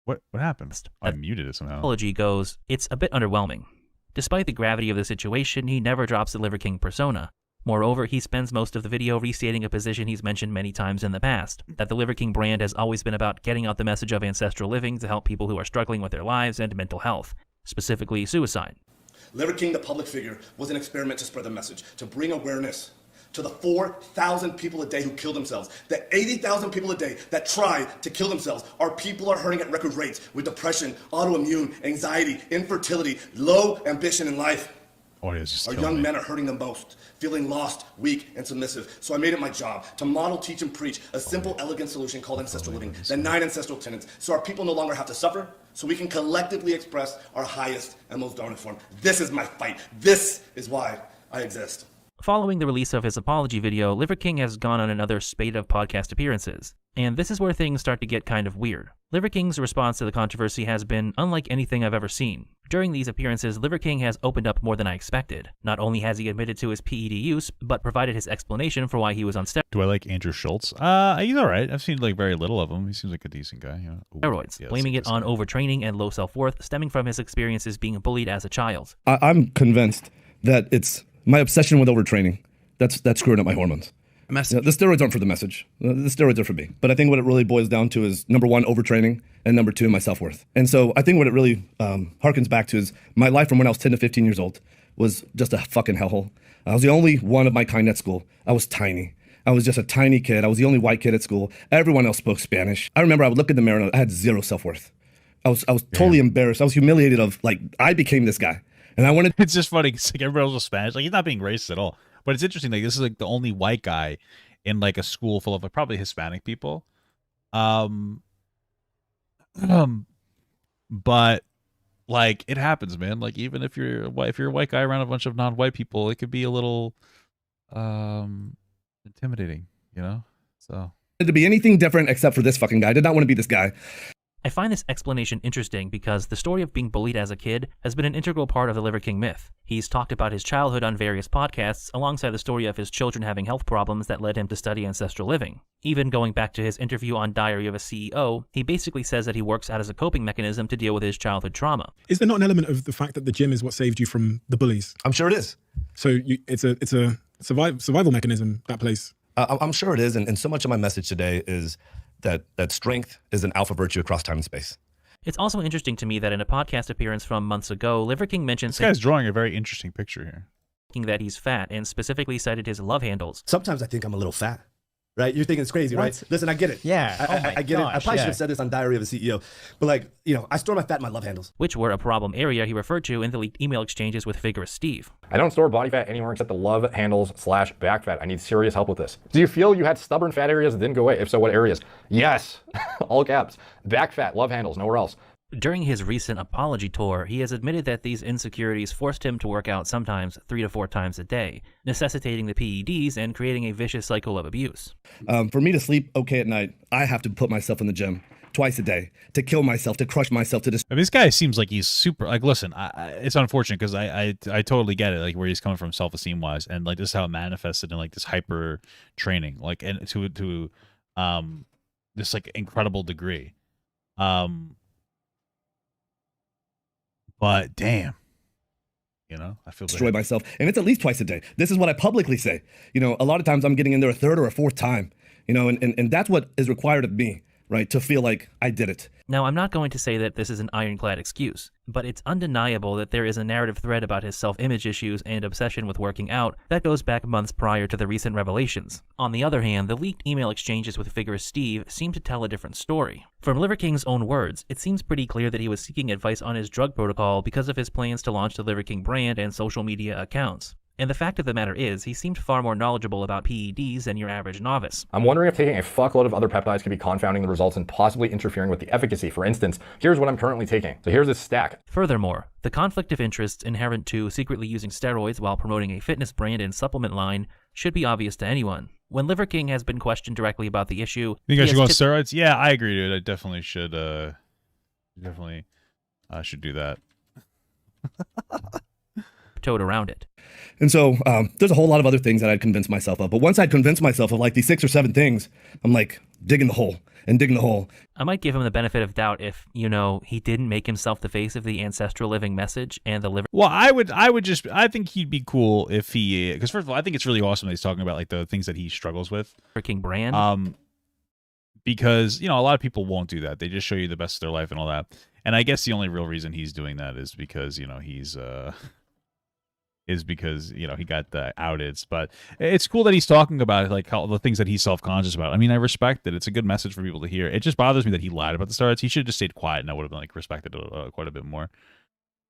What happened? I muted it somehow. Apology goes, it's a bit underwhelming. Despite the gravity of the situation, he never drops the Liver King persona. Moreover, he spends most of the video restating a position he's mentioned many times in the past, that the Liver King brand has always been about getting out the message of ancestral living to help people who are struggling with their lives and mental health, specifically suicide. Liver King, the public figure, was an experiment to spread the message, to bring awareness to the 4,000 people a day who kill themselves. The 80,000 people a day that try to kill themselves. Our people are hurting at record rates with depression, autoimmune, anxiety, infertility, low ambition in life. just Our killing young me. men are hurting the most, feeling lost, weak, and submissive. So I made it my job to model, teach, and preach a simple, elegant solution called ancestral living, the 9 ancestral tenets, so our people no longer have to suffer, so we can collectively express our highest and most dominant form. This is my fight. This is why I exist. Following the release of his apology video, Liver King has gone on another spate of podcast appearances. And this is where things start to get kind of weird. Liver King's response to the controversy has been unlike anything I've ever seen. During these appearances, Liver King has opened up more than I expected. Not only has he admitted to his PED use, but provided his explanation for why he was on steroids. Do I like Andrew Schultz? He's all right. I've seen like very little of him. He seems like a decent guy. You know? Steroids, blaming it on overtraining and low self-worth stemming from his experiences being bullied as a child. I'm convinced that it's my obsession with overtraining that's screwing up my hormones. You know, the steroids aren't for the message. The steroids are for me. But I think what it really boils down to is, number one, overtraining, and number two, my self-worth. And so I think what it really harkens back to is my life from when I was 10 to 15 years old was just a fucking hellhole. I was the only one of my kind at school. I was tiny. I was just a tiny kid. I was the only white kid at school. Everyone else spoke Spanish. I remember I would look in the mirror and I had zero self-worth. I was totally embarrassed. I was humiliated of, like, I became this guy. And I wanted... It's just funny because like everybody else was Spanish. Like, he's not being racist at all. But it's interesting, like, this is like the only white guy in like a school full of like probably Hispanic people. But like it happens, man. Like even if you're a white guy around a bunch of non-white people, it could be a little intimidating, you know? So to be anything different except for this fucking guy. I did not want to be this guy. I find this explanation interesting because the story of being bullied as a kid has been an integral part of the Liver King myth. He's talked about his childhood on various podcasts alongside the story of his children having health problems that led him to study ancestral living. Even going back to his interview on Diary of a CEO, he basically says that he works out as a coping mechanism to deal with his childhood trauma. Is there not an element of the fact that the gym is what saved you from the bullies? I'm sure it is. So it's a survival mechanism, that place. I'm sure it is. And so much of my message today is that strength is an alpha virtue across time and space. It's also interesting to me that in a podcast appearance from months ago, Liver King mentioned this guy's drawing a very interesting picture here. That he's fat and specifically cited his love handles. Sometimes I think I'm a little fat. Right? You're thinking it's crazy, right? Listen, I get it. Yeah. I get it. I probably should have said this on Diary of a CEO. But like, you know, I store my fat in my love handles. Which were a problem area he referred to in the leaked email exchanges with Vigorous Steve. I don't store body fat anywhere except the love handles / back fat. I need serious help with this. Do you feel you had stubborn fat areas that didn't go away? If so, what areas? Yes. All caps. Back fat, love handles, nowhere else. During his recent apology tour, he has admitted that these insecurities forced him to work out sometimes 3 to 4 times a day, necessitating the PEDs and creating a vicious cycle of abuse. For me to sleep okay at night, I have to put myself in the gym twice a day to kill myself, to crush myself, to I mean, this guy seems like he's super, like, listen, it's unfortunate because I totally get it, like where he's coming from self-esteem wise, and like this is how it manifested in like this hyper training, like, and to this like incredible degree. But damn, you know, I feel destroy myself. And it's at least twice a day. This is what I publicly say. You know, a lot of times I'm getting in there a third or a fourth time, you know, and that's what is required of me, right? To feel like I did it. Now, I'm not going to say that this is an ironclad excuse, but it's undeniable that there is a narrative thread about his self-image issues and obsession with working out that goes back months prior to the recent revelations. On the other hand, the leaked email exchanges with Vigorous Steve seem to tell a different story. From Liver King's own words, it seems pretty clear that he was seeking advice on his drug protocol because of his plans to launch the Liver King brand and social media accounts. And the fact of the matter is, he seemed far more knowledgeable about PEDs than your average novice. I'm wondering if taking a fuckload of other peptides could be confounding the results and possibly interfering with the efficacy. For instance, here's what I'm currently taking. So here's this stack. Furthermore, the conflict of interests inherent to secretly using steroids while promoting a fitness brand and supplement line should be obvious to anyone. When Liver King has been questioned directly about the issue... You think I should go on steroids? Yeah, I agree, dude. I definitely should, should do that. Toed around it. And so there's a whole lot of other things that I'd convince myself of. But once I'd convinced myself of like these 6 or 7 things, I'm like digging the hole and digging the hole. I might give him the benefit of doubt if, you know, he didn't make himself the face of the ancestral living message and the liver. Well, I think he'd be cool if he, because first of all, I think it's really awesome that he's talking about like the things that he struggles with. King brand. Because, you know, a lot of people won't do that. They just show you the best of their life and all that. And I guess the only real reason he's doing that is because, you know, he got the outed. But it's cool that he's talking about like how the things that he's self-conscious about. I mean, I respect it. It's a good message for people to hear. It just bothers me that he lied about the steroids. He should have just stayed quiet, and I would have been like respected quite a bit more.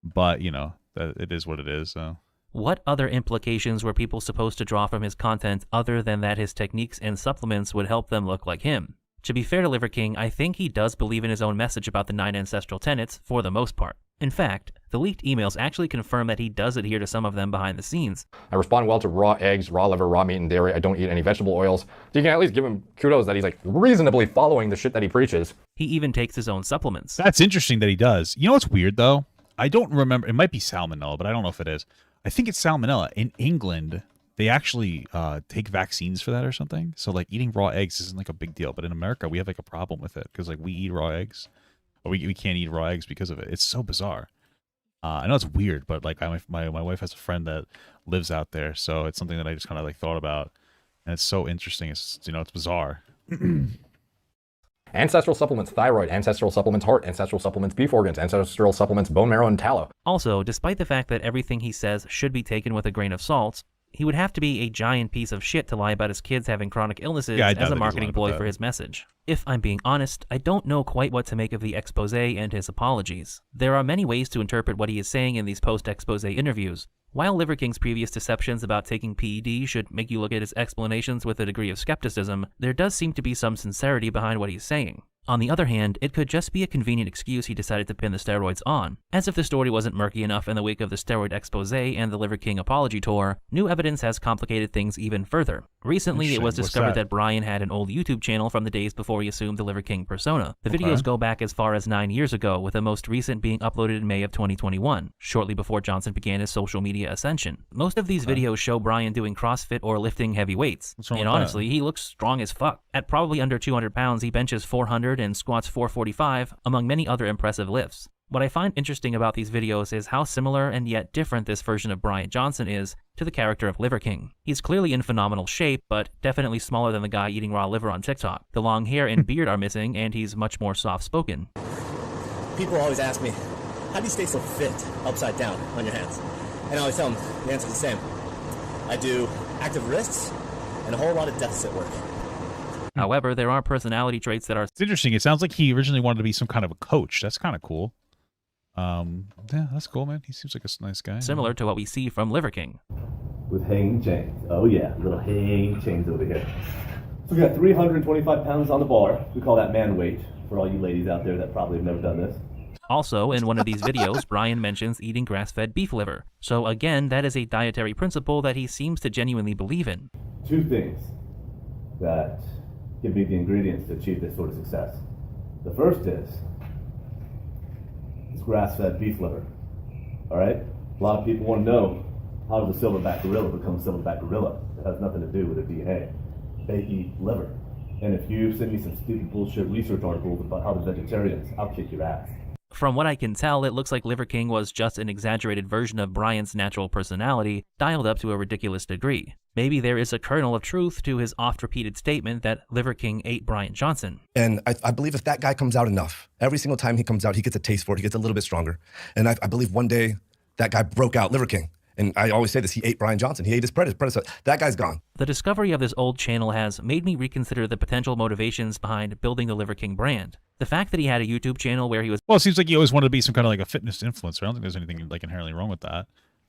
But you know, it is what it is. So What other implications were people supposed to draw from his content other than that his techniques and supplements would help them look like him? To be fair to Liver King, I think he does believe in his own message about the 9 ancestral tenets for the most part. In fact, the leaked emails actually confirm that he does adhere to some of them behind the scenes. I respond well to raw eggs, raw liver, raw meat, and dairy. I don't eat any vegetable oils. So you can at least give him kudos that he's like reasonably following the shit that he preaches. He even takes his own supplements. That's interesting that he does. You know what's weird though? I don't remember. It might be salmonella, but I don't know if it is. I think it's salmonella. In England, they actually take vaccines for that or something. So like eating raw eggs isn't like a big deal. But in America, we have like a problem with it because like we eat raw eggs. We can't eat raw eggs because of it. It's so bizarre. I know it's weird, but like my wife has a friend that lives out there, so it's something that I just kind of like thought about, and it's so interesting. It's it's bizarre. Ancestral supplements thyroid, ancestral supplements heart, ancestral supplements beef organs, ancestral supplements bone marrow and tallow. Also, despite the fact that everything he says should be taken with a grain of salt, he would have to be a giant piece of shit to lie about his kids having chronic illnesses as a marketing ploy for his message. If I'm being honest, I don't know quite what to make of the expose and his apologies. There are many ways to interpret what he is saying in these post-expose interviews. While Liver King's previous deceptions about taking PED should make you look at his explanations with a degree of skepticism, there does seem to be some sincerity behind what he's saying. On the other hand, it could just be a convenient excuse he decided to pin the steroids on. As if the story wasn't murky enough in the wake of the steroid expose and the Liver King apology tour, new evidence has complicated things even further. Recently, it was discovered that Brian had an old YouTube channel from the days before he assumed the Liver King persona. The videos go back as far as 9 years ago, with the most recent being uploaded in May of 2021, shortly before Johnson began his social media ascension. Most of these videos show Brian doing CrossFit or lifting heavy weights. And honestly, he looks strong as fuck. At probably under 200 pounds, he benches 400 and squats 445, among many other impressive lifts. What I find interesting about these videos is how similar and yet different this version of Brian Johnson is to the character of Liver King. He's clearly in phenomenal shape, but definitely smaller than the guy eating raw liver on TikTok. The long hair and beard are missing, and he's much more soft-spoken. People always ask me, how do you stay so fit upside down on your hands? And I always tell them, the answer's the same. I do active wrists and a whole lot of deficit work. However, there are personality traits that are... It's interesting. It sounds like he originally wanted to be some kind of a coach. That's kind of cool. Yeah, that's cool, man. He seems like a nice guy. Similar to what we see from Liver King. With hanging chains. Oh yeah, little hanging chains over here. So we got 325 pounds on the bar. We call that man weight for all you ladies out there that probably have never done this. Also, in one of these videos, Brian mentions eating grass-fed beef liver. So again, that is a dietary principle that he seems to genuinely believe in. Two things that give me the ingredients to achieve this sort of success. The first is it's grass-fed beef liver. All right? A lot of people want to know, how does a silverback gorilla become a silverback gorilla? It has nothing to do with their DNA. They eat liver. And if you send me some stupid bullshit research articles about how they're vegetarians, I'll kick your ass. From what I can tell, it looks like Liver King was just an exaggerated version of Brian's natural personality, dialed up to a ridiculous degree. Maybe there is a kernel of truth to his oft-repeated statement that Liver King ate Brian Johnson. And I believe if that guy comes out enough, every single time he comes out, he gets a taste for it, he gets a little bit stronger. And I believe one day that guy broke out Liver King. And I always say this, he ate Brian Johnson. He ate his predecessor. That guy's gone. The discovery of this old channel has made me reconsider the potential motivations behind building the Liver King brand. The fact that he had a YouTube channel where he was... Well, it seems like he always wanted to be some kind of like a fitness influencer. I don't think there's anything like inherently wrong with that.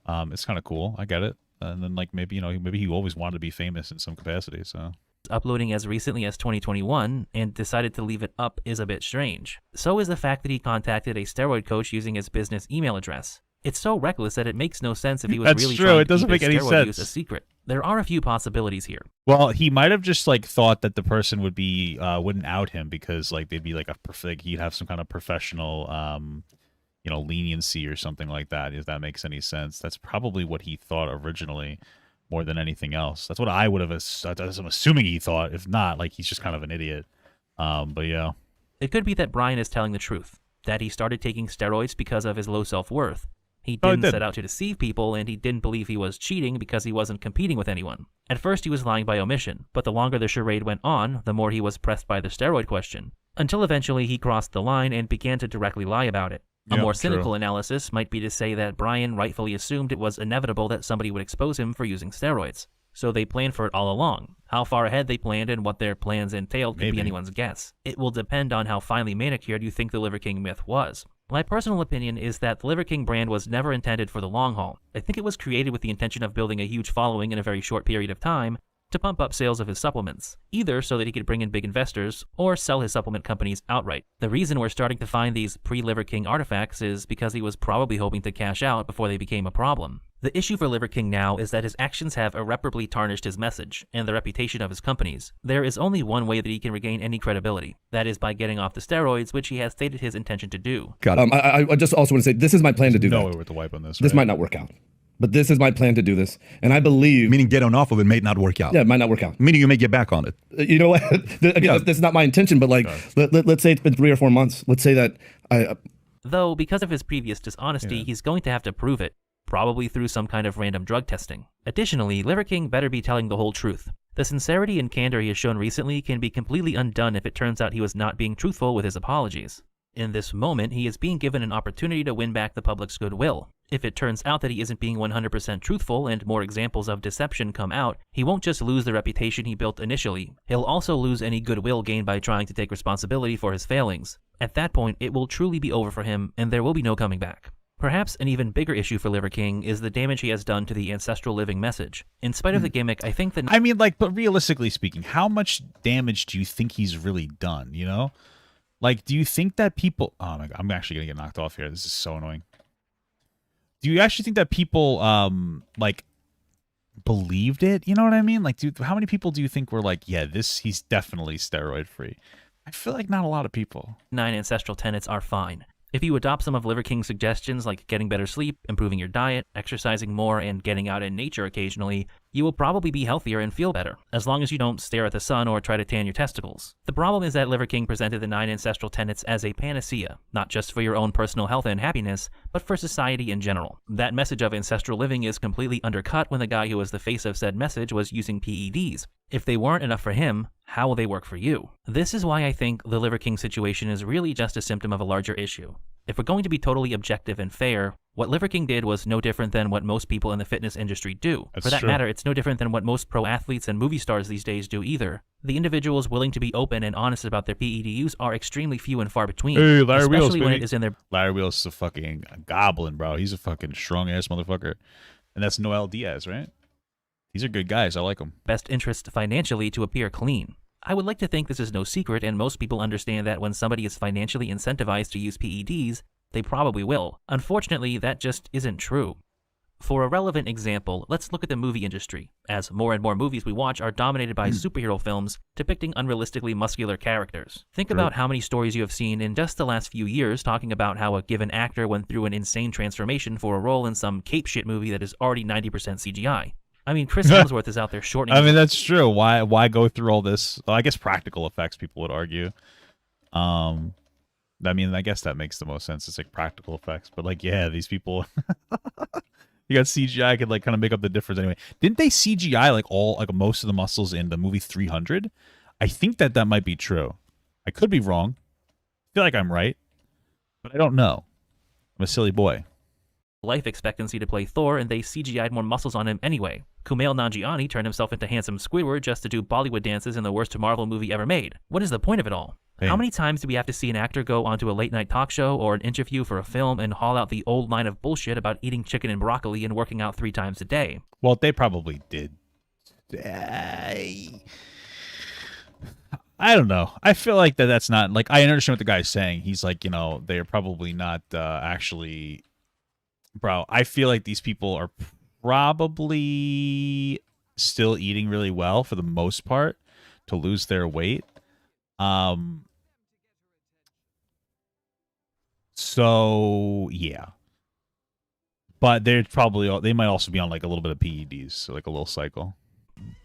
It's kind of cool. I get it. And then like maybe, maybe he always wanted to be famous in some capacity, so... Uploading as recently as 2021 and decided to leave it up is a bit strange. So is the fact that he contacted a steroid coach using his business email address. It's so reckless that it makes no sense if he was really trying to keep his steroid use a secret. There are a few possibilities here. Well, he might have just like thought that the person would be wouldn't out him because like they'd be like he'd have some kind of professional leniency or something like that. If that makes any sense, that's probably what he thought originally, more than anything else. That's what I would have. I'm assuming he thought. If not, like he's just kind of an idiot. But yeah, it could be that Brian is telling the truth. That he started taking steroids because of his low self-worth. He didn't set out to deceive people, and he didn't believe he was cheating because he wasn't competing with anyone. At first, he was lying by omission, but the longer the charade went on, the more he was pressed by the steroid question, until eventually he crossed the line and began to directly lie about it. A more cynical analysis might be to say that Brian rightfully assumed it was inevitable that somebody would expose him for using steroids. So they planned for it all along. How far ahead they planned and what their plans entailed could be anyone's guess. It will depend on how finely manicured you think the Liver King myth was. My personal opinion is that the Liver King brand was never intended for the long haul. I think it was created with the intention of building a huge following in a very short period of time to pump up sales of his supplements, either so that he could bring in big investors or sell his supplement companies outright. The reason we're starting to find these pre-Liver King artifacts is because he was probably hoping to cash out before they became a problem. The issue for Liver King now is that his actions have irreparably tarnished his message and the reputation of his companies. There is only one way that he can regain any credibility. That is by getting off the steroids, which he has stated his intention to do. God, I just also want to say, this is my plan to do that. No way with the wipe on this. This might not work out. But this is my plan to do this. And I believe... Meaning getting off of it may not work out. Yeah, it might not work out. Meaning you may get back on it. You know what? Again, this is not my intention, but like, let's say it's been 3 or 4 months. Let's say that Though, because of his previous dishonesty, he's going to have to prove it, probably through some kind of random drug testing. Additionally, Liver King better be telling the whole truth. The sincerity and candor he has shown recently can be completely undone if it turns out he was not being truthful with his apologies. In this moment, he is being given an opportunity to win back the public's goodwill. If it turns out that he isn't being 100% truthful and more examples of deception come out, he won't just lose the reputation he built initially, he'll also lose any goodwill gained by trying to take responsibility for his failings. At that point, it will truly be over for him, and there will be no coming back. Perhaps an even bigger issue for Liver King is the damage he has done to the ancestral living message. In spite of the gimmick, I think that... I mean, like, but realistically speaking, how much damage do you think he's really done, you know? Like, do you think that people... Oh my God, I'm actually going to get knocked off here. This is so annoying. Do you actually think that people, like, believed it? You know what I mean? Like, how many people do you think were like, yeah, he's definitely steroid free? I feel like not a lot of people. 9 ancestral tenets are fine. If you adopt some of Liver King's suggestions like getting better sleep, improving your diet, exercising more, and getting out in nature occasionally, you will probably be healthier and feel better, as long as you don't stare at the sun or try to tan your testicles. The problem is that Liver King presented the 9 ancestral tenets as a panacea, not just for your own personal health and happiness, but for society in general. That message of ancestral living is completely undercut when the guy who was the face of said message was using PEDs. If they weren't enough for him, how will they work for you? This is why I think the Liver King situation is really just a symptom of a larger issue. If we're going to be totally objective and fair, what Liver King did was no different than what most people in the fitness industry do. For that matter, it's no different than what most pro athletes and movie stars these days do either. The individuals willing to be open and honest about their PED use are extremely few and far between. Hey, Larry especially Wheels, when baby. it is in their... Larry Wheels is a fucking goblin, bro. He's a fucking strong-ass motherfucker. And that's Noel Diaz, right? These are good guys. I like them. Best interest financially to appear clean. I would like to think this is no secret, and most people understand that when somebody is financially incentivized to use PEDs, they probably will. Unfortunately, that just isn't true. For a relevant example, let's look at the movie industry, as more and more movies we watch are dominated by superhero films depicting unrealistically muscular characters. Think about how many stories you have seen in just the last few years talking about how a given actor went through an insane transformation for a role in some cape shit movie that is already 90% CGI. I mean, Chris Hemsworth is out there shortening... I mean, that's true. Why go through all this? Well, I guess practical effects, people would argue. I mean, I guess that makes the most sense. It's like practical effects. But like, yeah, these people... You got CGI could like kind of make up the difference anyway. Didn't they CGI like most of the muscles in the movie 300? I think that might be true. I could be wrong. I feel like I'm right, but I don't know. I'm a silly boy. Life expectancy to play Thor, and they CGI'd more muscles on him anyway. Kumail Nanjiani turned himself into handsome Squidward just to do Bollywood dances in the worst Marvel movie ever made. What is the point of it all? How many times do we have to see an actor go onto a late-night talk show or an interview for a film and haul out the old line of bullshit about eating chicken and broccoli and working out 3 times a day? Well, they probably did. I don't know. I feel like that's not... Like, I understand what the guy's saying. He's like, you know, they're probably not actually... Bro, I feel like these people are probably still eating really well for the most part to lose their weight. So yeah, but they might also be on like a little bit of PEDs, so like a little cycle.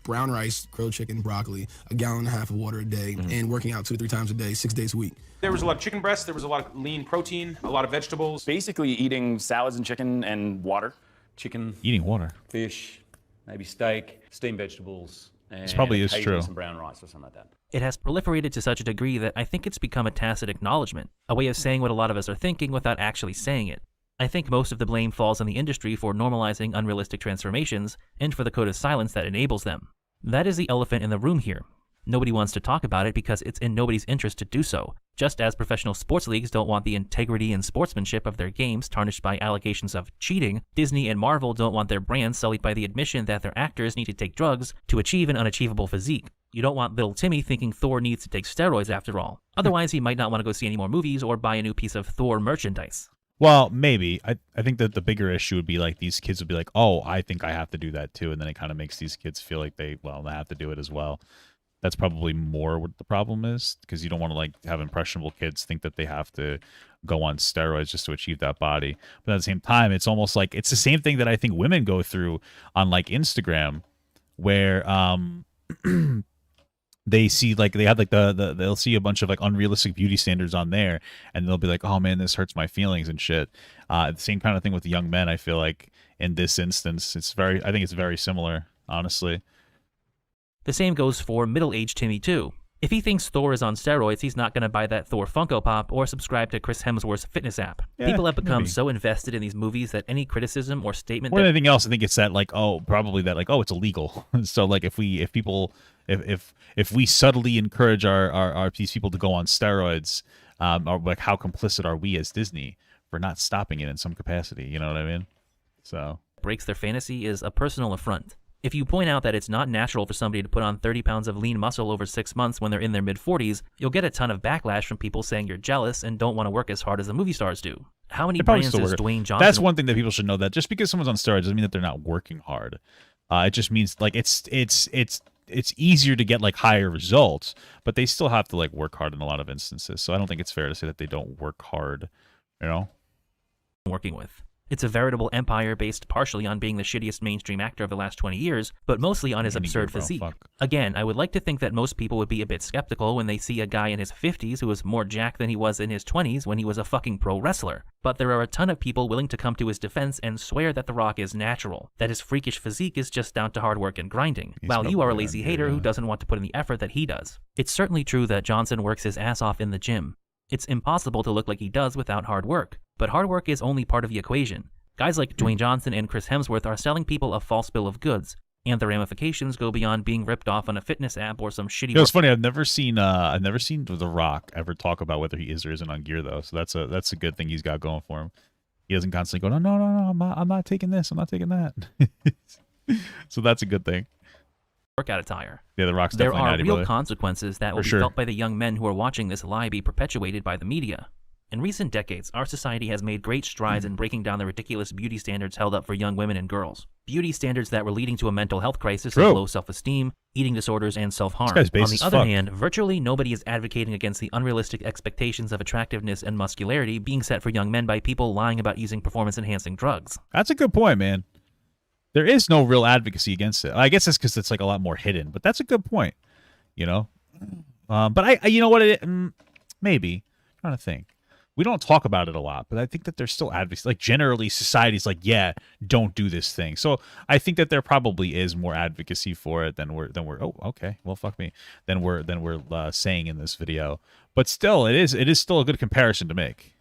Brown rice, grilled chicken, broccoli, a gallon and a half of water a day, and working out 2 to 3 times a day, 6 days a week. There was a lot of chicken breast, there was a lot of lean protein, a lot of vegetables. Basically eating salads and chicken and water. Chicken. Eating water. Fish, maybe steak, steamed vegetables. And this probably is true. Some brown rice or something like that. It has proliferated to such a degree that I think it's become a tacit acknowledgement, a way of saying what a lot of us are thinking without actually saying it. I think most of the blame falls on the industry for normalizing unrealistic transformations and for the code of silence that enables them. That is the elephant in the room here. Nobody wants to talk about it because it's in nobody's interest to do so, just as professional sports leagues don't want the integrity and sportsmanship of their games tarnished by allegations of cheating. Disney and Marvel don't want their brands sullied by the admission that their actors need to take drugs to achieve an unachievable physique. You don't want little Timmy thinking Thor needs to take steroids after all. Otherwise, he might not want to go see any more movies or buy a new piece of Thor merchandise. Well, maybe. I think that the bigger issue would be like these kids would be like, oh, I think I have to do that too. And then it kind of makes these kids feel like they have to do it as well. That's probably more what the problem is, because you don't want to like have impressionable kids think that they have to go on steroids just to achieve that body. But at the same time, it's almost like it's the same thing that I think women go through on like Instagram, where they see like they have like they'll see a bunch of like unrealistic beauty standards on there, and they'll be like, oh man, this hurts my feelings and shit. The same kind of thing with the young men. I feel like in this instance, I think it's very similar, honestly. The same goes for middle-aged Timmy too. If he thinks Thor is on steroids, he's not going to buy that Thor Funko Pop or subscribe to Chris Hemsworth's fitness app. Yeah, people have become so invested in these movies that any criticism or statement more than anything else, I think it's that like, oh, probably that like, oh, it's illegal. So like if we subtly encourage these people to go on steroids, or like how complicit are we as Disney for not stopping it in some capacity? You know what I mean? So breaks their fantasy is a personal affront. If you point out that it's not natural for somebody to put on 30 pounds of lean muscle over 6 months when they're in their mid-40s, you'll get a ton of backlash from people saying you're jealous and don't want to work as hard as the movie stars do. How many brands does Dwayne Johnson... That's one thing that people should know, that just because someone's on steroids doesn't mean that they're not working hard. It just means like it's easier to get like higher results, but they still have to like work hard in a lot of instances. So I don't think it's fair to say that they don't work hard, you know? Working with. It's a veritable empire based partially on being the shittiest mainstream actor of the last 20 years, but mostly on his absurd physique. Again, I would like to think that most people would be a bit skeptical when they see a guy in his 50s who is more jacked than he was in his 20s when he was a fucking pro wrestler. But there are a ton of people willing to come to his defense and swear that The Rock is natural, that his freakish physique is just down to hard work and grinding, while you are a lazy hater who doesn't want to put in the effort that he does. It's certainly true that Johnson works his ass off in the gym. It's impossible to look like he does without hard work, but hard work is only part of the equation. Guys like Dwayne Johnson and Chris Hemsworth are selling people a false bill of goods, and the ramifications go beyond being ripped off on a fitness app or some shitty... You know, it's funny, I've never seen The Rock ever talk about whether he is or isn't on gear, though, so that's a good thing he's got going for him. He doesn't constantly go, no, I'm not taking this, I'm not taking that. So that's a good thing. Workout attire. Yeah, The Rock's definitely natty, There are real brother. consequences that will be felt by the young men who are watching this lie be perpetuated by the media. In recent decades, our society has made great strides in breaking down the ridiculous beauty standards held up for young women and girls. Beauty standards that were leading to a mental health crisis of low self-esteem, eating disorders, and self-harm. On the other hand, virtually nobody is advocating against the unrealistic expectations of attractiveness and muscularity being set for young men by people lying about using performance-enhancing drugs. That's a good point, man. There is no real advocacy against it. I guess it's because it's like a lot more hidden, but that's a good point, you know? But you know what, maybe. I'm trying to think. We don't talk about it a lot, but I think that there's still advocacy. Like generally, society's like, yeah, don't do this thing. So I think that there probably is more advocacy for it than we're. Oh, okay, well, fuck me. Than we're saying in this video. But still, it is still a good comparison to make.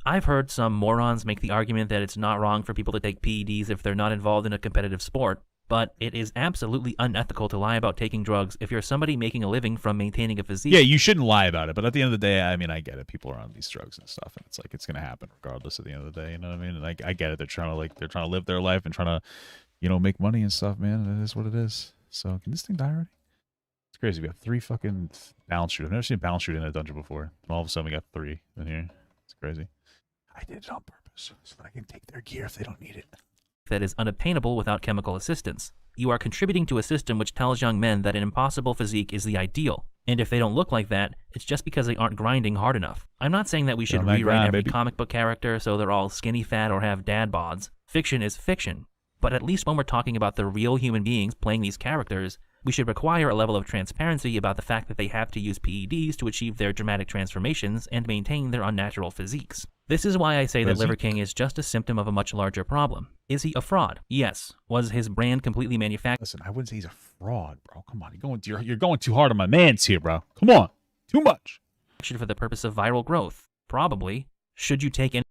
I've heard some morons make the argument that it's not wrong for people to take PEDs if they're not involved in a competitive sport. But it is absolutely unethical to lie about taking drugs if you're somebody making a living from maintaining a physique. Yeah, you shouldn't lie about it. But at the end of the day, I mean, I get it. People are on these drugs and stuff, and it's like it's gonna happen regardless at the end of the day. You know what I mean? And I get it. They're trying to live their life and trying to, make money and stuff, man. It is what it is. So can this thing die already? It's crazy. We have 3 fucking balance shoot. I've never seen a balance shoot in a dungeon before. And all of a sudden we got 3 in here. It's crazy. I did it on purpose so that I can take their gear if they don't need it. That is unobtainable without chemical assistance. You are contributing to a system which tells young men that an impossible physique is the ideal. And if they don't look like that, it's just because they aren't grinding hard enough. I'm not saying that we should rewrite every comic book character so they're all skinny fat or have dad bods. Fiction is fiction. But at least when we're talking about the real human beings playing these characters, we should require a level of transparency about the fact that they have to use PEDs to achieve their dramatic transformations and maintain their unnatural physiques. This is why I say that Liver King is just a symptom of a much larger problem. Is he a fraud? Yes. Was his brand completely manufactured? Listen, I wouldn't say he's a fraud, bro. Come on, you're going too hard on my mans here, bro. Come on, too much. For the purpose of viral growth? Probably. Should you take any?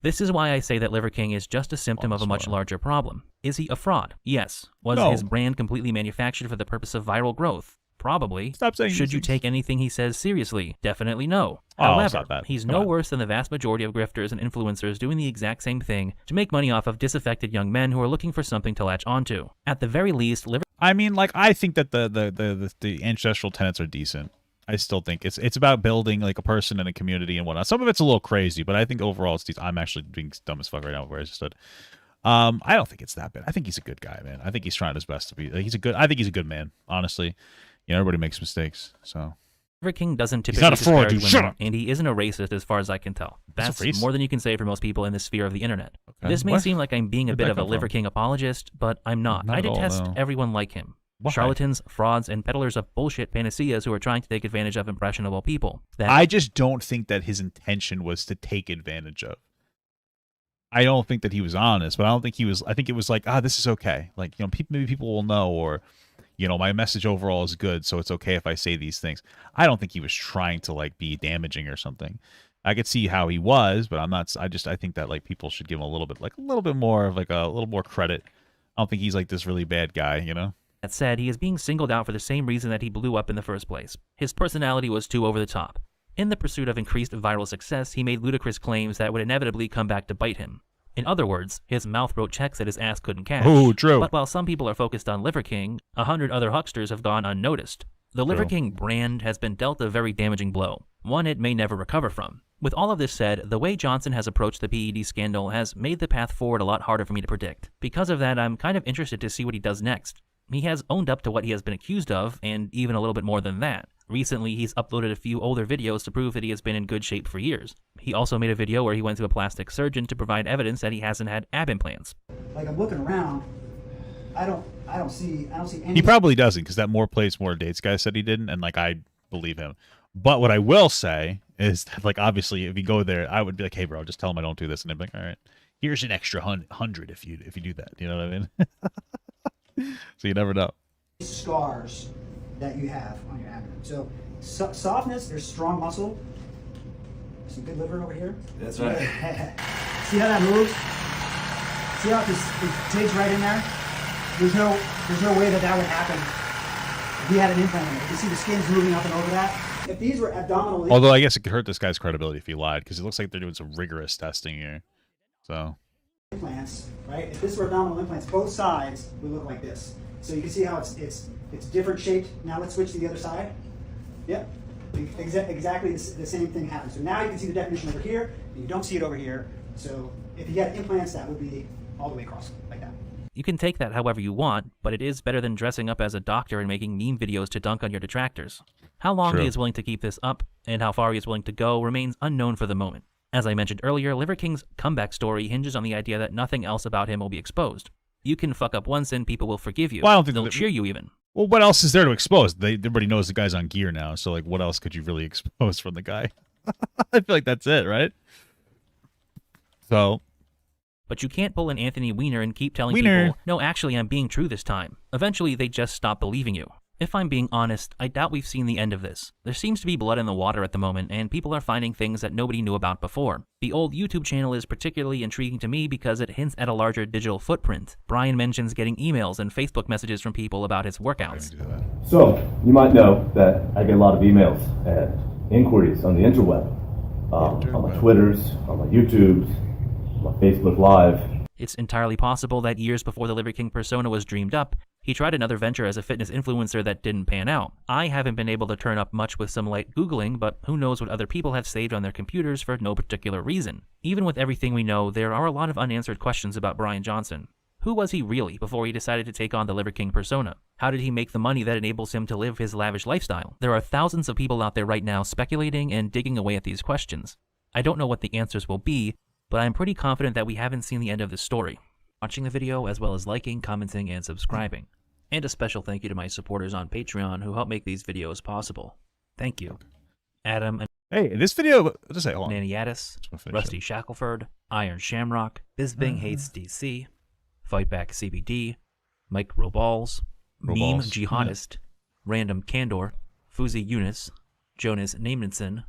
This is why I say that Liver King is just a symptom of a much larger problem. Is he a fraud? Yes. Was his brand completely manufactured for the purpose of viral growth? Probably. Stop saying Should these you things. take anything he says seriously? Definitely no. Oh, However, stop that. he's Come no on. worse than the vast majority of grifters and influencers doing the exact same thing to make money off of disaffected young men who are looking for something to latch onto. At the very least, I mean, like, I think that the ancestral tenets are decent. I still think it's about building like a person and a community and whatnot. Some of it's a little crazy, but I think overall it's decent. I'm actually being dumb as fuck right now where I just stood. I don't think it's that bad. I think he's a good guy, man. I think he's trying his best to be. I think he's a good man, honestly. You know, everybody makes mistakes, so. Liver King doesn't He's typically not a fraud, dude. disparage Shut women, up. and he isn't a racist as far as I can tell. That's more than you can say for most people in the sphere of the internet. Okay. This may What? seem like I'm being a Where'd bit that of a come Liver from? King apologist, but I'm not. Not I at all, detest no. everyone like him. Why? Charlatans, frauds, and peddlers of bullshit panaceas who are trying to take advantage of impressionable people. I just don't think that his intention was to take advantage of. I don't think that he was honest, but I don't think he was. I think it was like, this is okay. Like, you know, maybe people will know, or, you know, my message overall is good, so it's okay if I say these things. I don't think he was trying to like be damaging or something. I could see how he was, but I'm not. I think that like people should give him a little bit more of like a little more credit. I don't think he's like this really bad guy, you know. That said, he is being singled out for the same reason that he blew up in the first place. His personality was too over the top. In the pursuit of increased viral success, he made ludicrous claims that would inevitably come back to bite him. In other words, his mouth wrote checks that his ass couldn't cash. Oh, true. But while some people are focused on Liver King, 100 other hucksters have gone unnoticed. The Liver King brand has been dealt a very damaging blow, one it may never recover from. With all of this said, the way Johnson has approached the PED scandal has made the path forward a lot harder for me to predict. Because of that, I'm kind of interested to see what he does next. He has owned up to what he has been accused of, and even a little bit more than that. Recently, he's uploaded a few older videos to prove that he has been in good shape for years. He also made a video where he went to a plastic surgeon to provide evidence that he hasn't had ab implants. Like, I'm looking around, I don't see any. He probably doesn't, because that more plays, more dates guy said he didn't, and like I believe him. But what I will say is that, like, obviously, if you go there, I would be like, hey, bro, just tell him I don't do this, and they'd be like, all right, here's an extra 100 if you do that. You know what I mean? So you never know. Scars that you have on your abdomen. So softness, there's strong muscle. Some good liver over here. That's right. See how that moves? See how it takes right in there? There's no way that would happen if he had an implant in it. You see the skin's moving up and over that? If these were abdominal... Although I guess it could hurt this guy's credibility if he lied, because it looks like they're doing some rigorous testing here. So... implants, right? If this were abdominal implants, both sides would look like this. So you can see how it's different shaped. Now let's switch to the other side. Yep. Exactly the same thing happens. So now you can see the definition over here, and you don't see it over here. So if you had implants, that would be all the way across, like that. You can take that however you want, but it is better than dressing up as a doctor and making meme videos to dunk on your detractors. How long he is willing to keep this up, and how far he is willing to go, remains unknown for the moment. As I mentioned earlier, Liver King's comeback story hinges on the idea that nothing else about him will be exposed. You can fuck up once and people will forgive you. Well, I don't think they'll cheer you even. Well, what else is there to expose? Everybody knows the guy's on gear now, so like, what else could you really expose from the guy? I feel like that's it, right? So... But you can't pull an Anthony Weiner and keep telling people, no, actually, I'm being true this time. Eventually, they just stop believing you. If I'm being honest, I doubt we've seen the end of this. There seems to be blood in the water at the moment, and people are finding things that nobody knew about before. The old YouTube channel is particularly intriguing to me because it hints at a larger digital footprint. Brian mentions getting emails and Facebook messages from people about his workouts. So, you might know that I get a lot of emails and inquiries on the interweb, on my Twitters, on my YouTubes, on my Facebook Live. It's entirely possible that years before the Liver King persona was dreamed up, he tried another venture as a fitness influencer that didn't pan out. I haven't been able to turn up much with some light Googling, but who knows what other people have saved on their computers for no particular reason. Even with everything we know, there are a lot of unanswered questions about Brian Johnson. Who was he really before he decided to take on the Liver King persona? How did he make the money that enables him to live his lavish lifestyle? There are thousands of people out there right now speculating and digging away at these questions. I don't know what the answers will be, but I'm pretty confident that we haven't seen the end of this story. Watching the video, as well as liking, commenting, and subscribing. And a special thank you to my supporters on Patreon who help make these videos possible. Thank you. Adam and hey, this video, just say, hold on. Nanny Addis, Rusty Shackelford, Iron Shamrock, Bizbing Hates DC, Fightback CBD, Mike Roballs, Meme Jihadist, Random Candor, Fuzi Eunice, Jonas Namenson,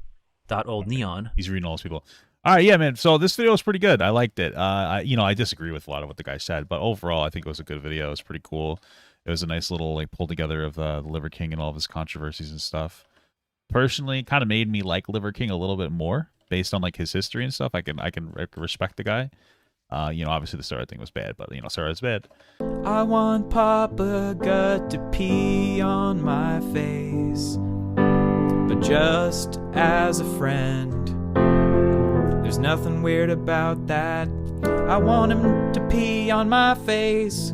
Old Neon. He's reading all those people. All right, yeah, man. So this video was pretty good. I liked it. I disagree with a lot of what the guy said, but overall, I think it was a good video. It was pretty cool. it was a nice little like pull together of the Liver King and all of his controversies and stuff. Personally, kind of made me like Liver King a little bit more based on like his history and stuff. I can respect the guy. You know, obviously the Steroid thing was bad, but you know, Steroid's bad. I want Papa Gut to pee on my face, but just as a friend. There's nothing weird about that. I want him to pee on my face.